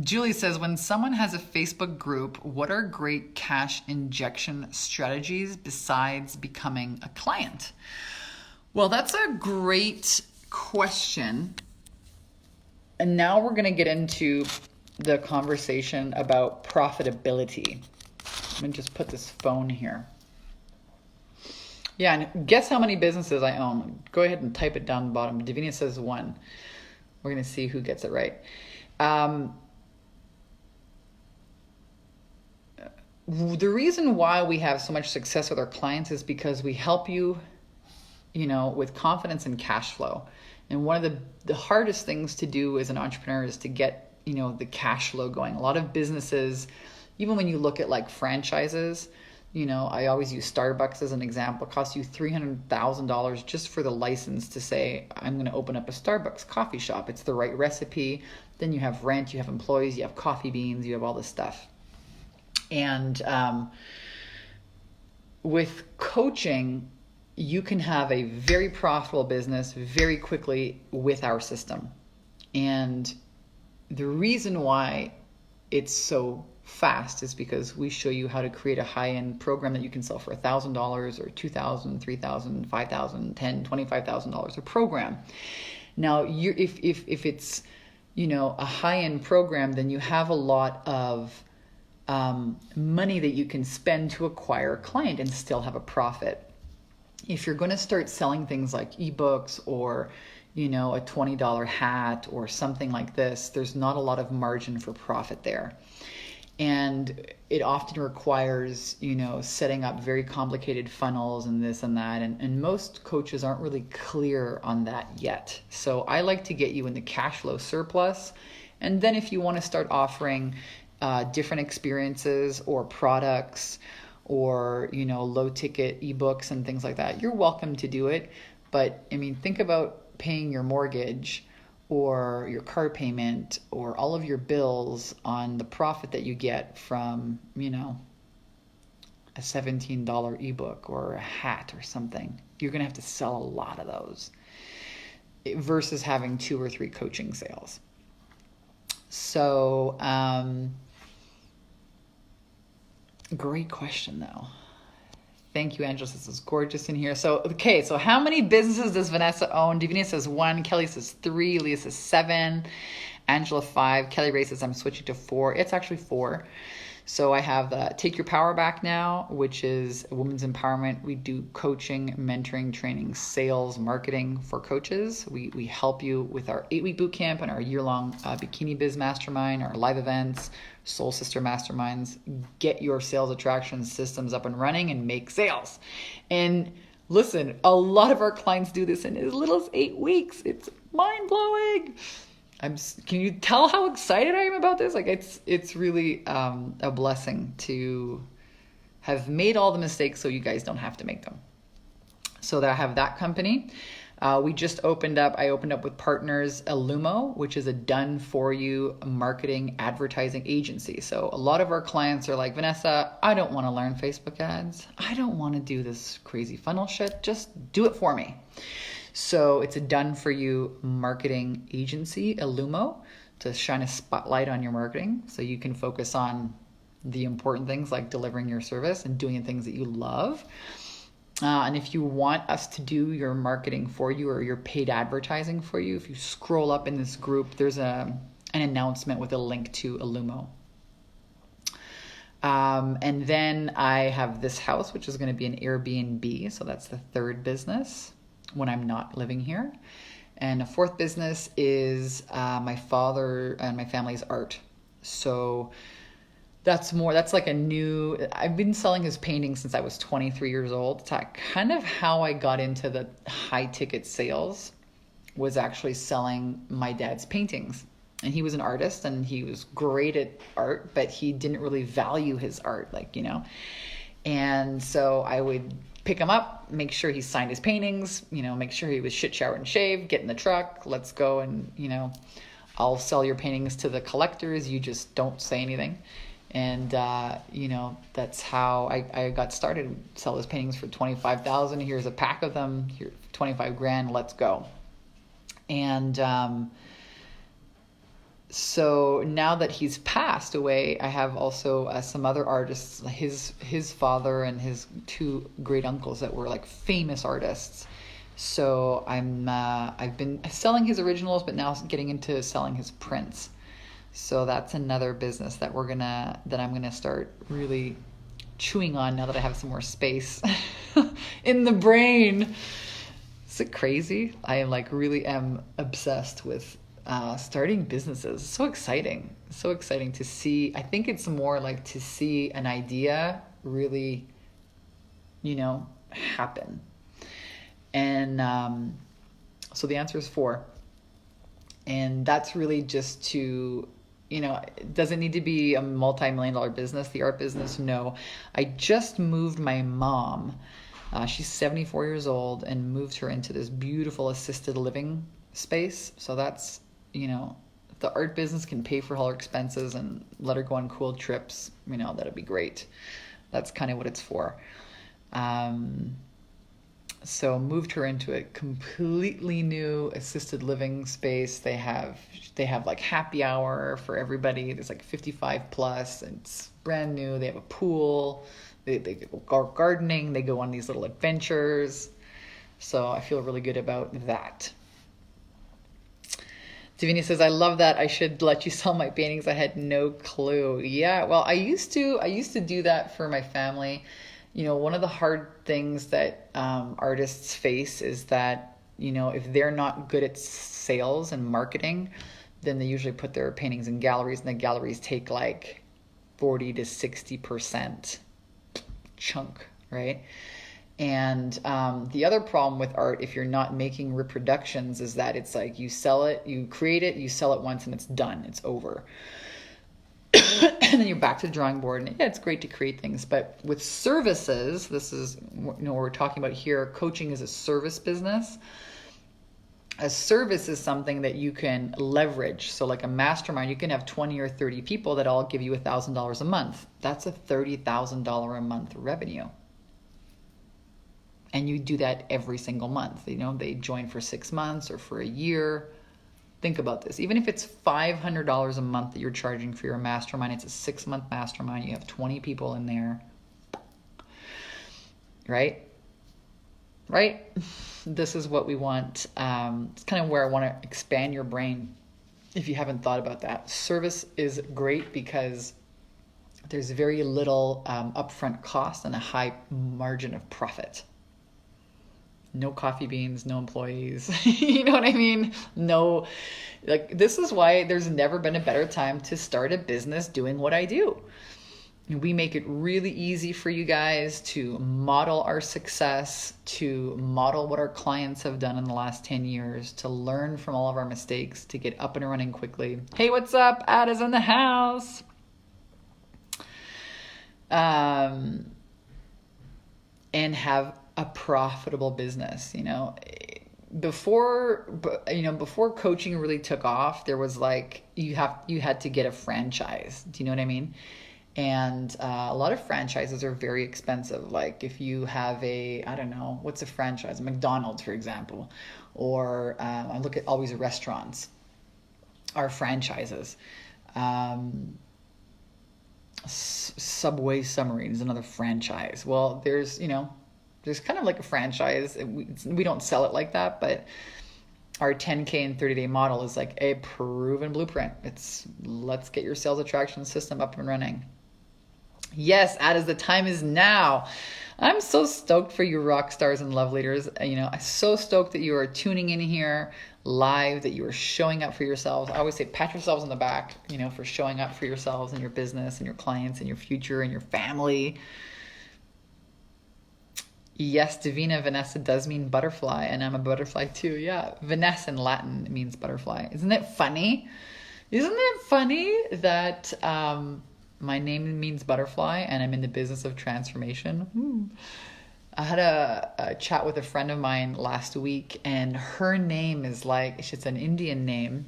Julie says, when someone has a Facebook group, what are great cash injection strategies besides becoming a client? Well, that's a great question. And now we're going to get into the conversation about profitability. Let me just put this phone here. Yeah, and guess how many businesses I own. Go ahead and type it down the bottom. Davina says 1. We're going to see who gets it right. The reason why we have so much success with our clients is because we help you, with confidence and cash flow. And one of the hardest things to do as an entrepreneur is to get, the cash flow going. A lot of businesses, even when you look at like franchises, I always use Starbucks as an example. It costs you $300,000 just for the license to say, I'm going to open up a Starbucks coffee shop. It's the right recipe. Then you have rent, you have employees, you have coffee beans, you have all this stuff. And with coaching, you can have a very profitable business very quickly with our system. And the reason why it's so fast is because we show you how to create a high-end program that you can sell for $1,000 or $2,000, $3,000, $5,000, $10,000, $25,000 a program. Now, if it's a high-end program, then you have a lot of money that you can spend to acquire a client and still have a profit. If you're going to start selling things like ebooks or a $20 hat or something like this, there's not a lot of margin for profit there. And it often requires, setting up very complicated funnels and this and that. And most coaches aren't really clear on that yet. So I like to get you in the cash flow surplus. And then if you want to start offering different experiences or products or, low ticket ebooks and things like that, you're welcome to do it. But think about paying your mortgage or your car payment or all of your bills on the profit that you get from, a $17 ebook or a hat or something. You're going to have to sell a lot of those versus having 2 or 3 coaching sales. So, great question though. Thank you, Angela. This is gorgeous in here. So how many businesses does Vanessa own? Divina says 1. Kelly says 3. Leah says 7. Angela 5. Kelly Ray says I'm switching to 4. It's actually 4. So I have the Take Your Power Back Now, which is women's empowerment. We do coaching, mentoring, training, sales, marketing for coaches. We help you with our 8-week boot camp and our year-long Bikini Biz Mastermind, our live events, Soul Sister Masterminds. Get your sales attraction systems up and running and make sales. And listen, a lot of our clients do this in as little as 8 weeks. It's mind-blowing. Can you tell how excited I am about this? Like it's really a blessing to have made all the mistakes so you guys don't have to make them. So that I have that company. We just opened up with partners Illumo, which is a done-for-you marketing advertising agency. So a lot of our clients are like, Vanessa, I don't want to learn Facebook ads. I don't want to do this crazy funnel shit. Just do it for me. So it's a done-for-you marketing agency, Illumo, to shine a spotlight on your marketing so you can focus on the important things like delivering your service and doing things that you love. And if you want us to do your marketing for you or your paid advertising for you, if you scroll up in this group, there's an announcement with a link to Illumo. And then I have this house, which is going to be an Airbnb. So that's the third business when I'm not living here. And a fourth business is my father and my family's art. So that's like I've been selling his paintings since I was 23 years old. It's kind of how I got into the high ticket sales, was actually selling my dad's paintings. And he was an artist and he was great at art, but he didn't really value his art, And so I would pick him up, make sure he signed his paintings, make sure he was shit, showered, and shaved, get in the truck, let's go, and, I'll sell your paintings to the collectors, you just don't say anything. And, that's how I got started. Sell his paintings for $25,000. Here's a pack of them, here, 25 grand, let's go. And so now that he's passed away, I have also some other artists, his father and his two great uncles that were like famous artists. So I've been selling his originals, but now getting into selling his prints. So that's another business that I'm gonna start really chewing on now that I have some more space in the brain. Is it crazy? I really am obsessed with starting businesses. It's so exciting to see. I think it's more like to see an idea really, happen. And so the answer is 4. And that's really just to, it doesn't need to be a multi-million-dollar business, the art business. No, I just moved my mom. She's 74 years old, and moved her into this beautiful assisted living space. So that's, if the art business can pay for all her expenses and let her go on cool trips, that'd be great. That's kind of what it's for. So moved her into a completely new assisted living space. They have like happy hour for everybody. There's like 55 plus. It's brand new. They have a pool. They go gardening. They go on these little adventures. So I feel really good about that. Davina says, I love that. I should let you sell my paintings. I had no clue. Yeah, well, I used to do that for my family. One of the hard things that artists face is that, if they're not good at sales and marketing, then they usually put their paintings in galleries, and the galleries take like 40 to 60% chunk, right? And the other problem with art, if you're not making reproductions, is that it's like you sell it, you create it, you sell it once, and it's done, it's over. And then you're back to the drawing board, and yeah, it's great to create things. But with services, this is what we're talking about here. Coaching is a service business. A service is something that you can leverage. So like a mastermind, you can have 20 or 30 people that all give you $1,000 a month. That's a $30,000 a month revenue. And you do that every single month. They join for 6 months or for a year. Think about this. Even if it's $500 a month that you're charging for your mastermind, it's a 6-month mastermind. You have 20 people in there. Right? This is what we want. It's kind of where I want to expand your brain if you haven't thought about that. Service is great because there's very little upfront cost and a high margin of profit. No coffee beans, no employees. You know what I mean? No, like, this is why there's never been a better time to start a business doing what I do. We make it really easy for you guys to model our success, to model what our clients have done in the last 10 years, to learn from all of our mistakes, to get up and running quickly. Hey, what's up? Ada's in the house. And have a profitable business. Before coaching really took off, there was like, you had to get a franchise. Do you know what I mean? And a lot of franchises are very expensive. Like if you have what's a franchise? McDonald's, for example, or I look at always restaurants are franchises. Subway Submarine is another franchise. Well, there's kind of like a franchise. We don't sell it like that, but our 10K and 30-day model is like a proven blueprint. Let's get your sales attraction system up and running. Yes, the time is now. I'm so stoked for you rock stars and love leaders. I'm so stoked that you are tuning in here live, that you are showing up for yourselves. I always say pat yourselves on the back, for showing up for yourselves and your business and your clients and your future and your family. Yes, Divina, Vanessa does mean butterfly, and I'm a butterfly too. Yeah, Vanessa in Latin means butterfly. Isn't it funny? Isn't it funny that my name means butterfly and I'm in the business of transformation? I had a chat with a friend of mine last week, and her name is it's an Indian name,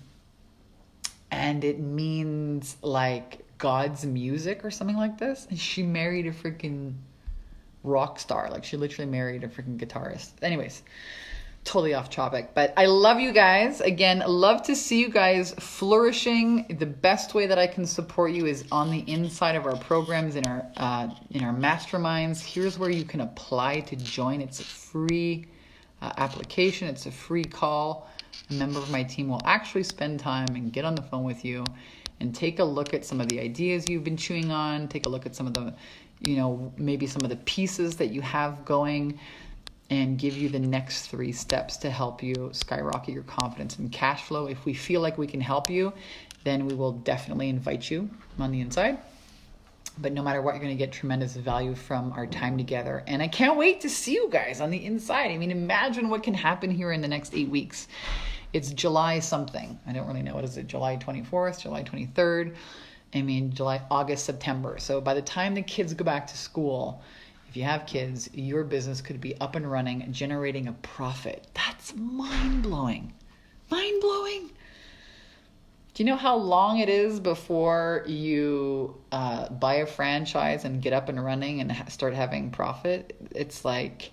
and it means like God's music or something like this. And she married a freaking rock star. Like she literally married a freaking guitarist. Anyways, totally off topic, but I love you guys. Again, love to see you guys flourishing. The best way that I can support you is on the inside of our programs, in our masterminds. Here's where you can apply to join. It's a free application. It's a free call. A member of my team will actually spend time and get on the phone with you and take a look at some of the ideas you've been chewing on. Take a look at some of the, maybe some of the pieces that you have going, and give you the next 3 steps to help you skyrocket your confidence and cash flow. If we feel like we can help you, then we will definitely invite you on the inside. But no matter what, you're going to get tremendous value from our time together. And I can't wait to see you guys on the inside. I mean, imagine what can happen here in the next 8 weeks. It's July something. I don't really know. What is it? July 24th, July 23rd. July, August, September. So by the time the kids go back to school, if you have kids, your business could be up and running, generating a profit. That's mind-blowing. Mind-blowing. Do you know how long it is before you buy a franchise and get up and running and start having profit? It's like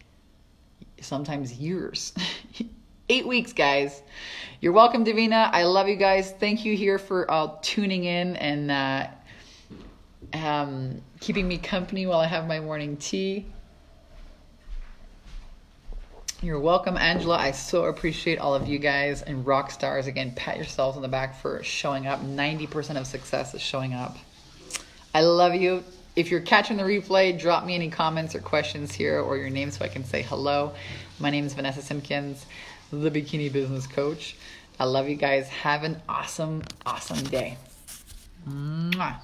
sometimes years. 8 weeks, guys. You're welcome, Davina. I love you guys. Thank you here for tuning in and keeping me company while I have my morning tea. You're welcome, Angela. I so appreciate all of you guys, and rock stars. Again, pat yourselves on the back for showing up. 90% of success is showing up. I love you. If you're catching the replay, drop me any comments or questions here, or your name so I can say hello. My name is Vanessa Simpkins, the Bikini Business Coach. I love you guys. Have an awesome, awesome day. Mwah.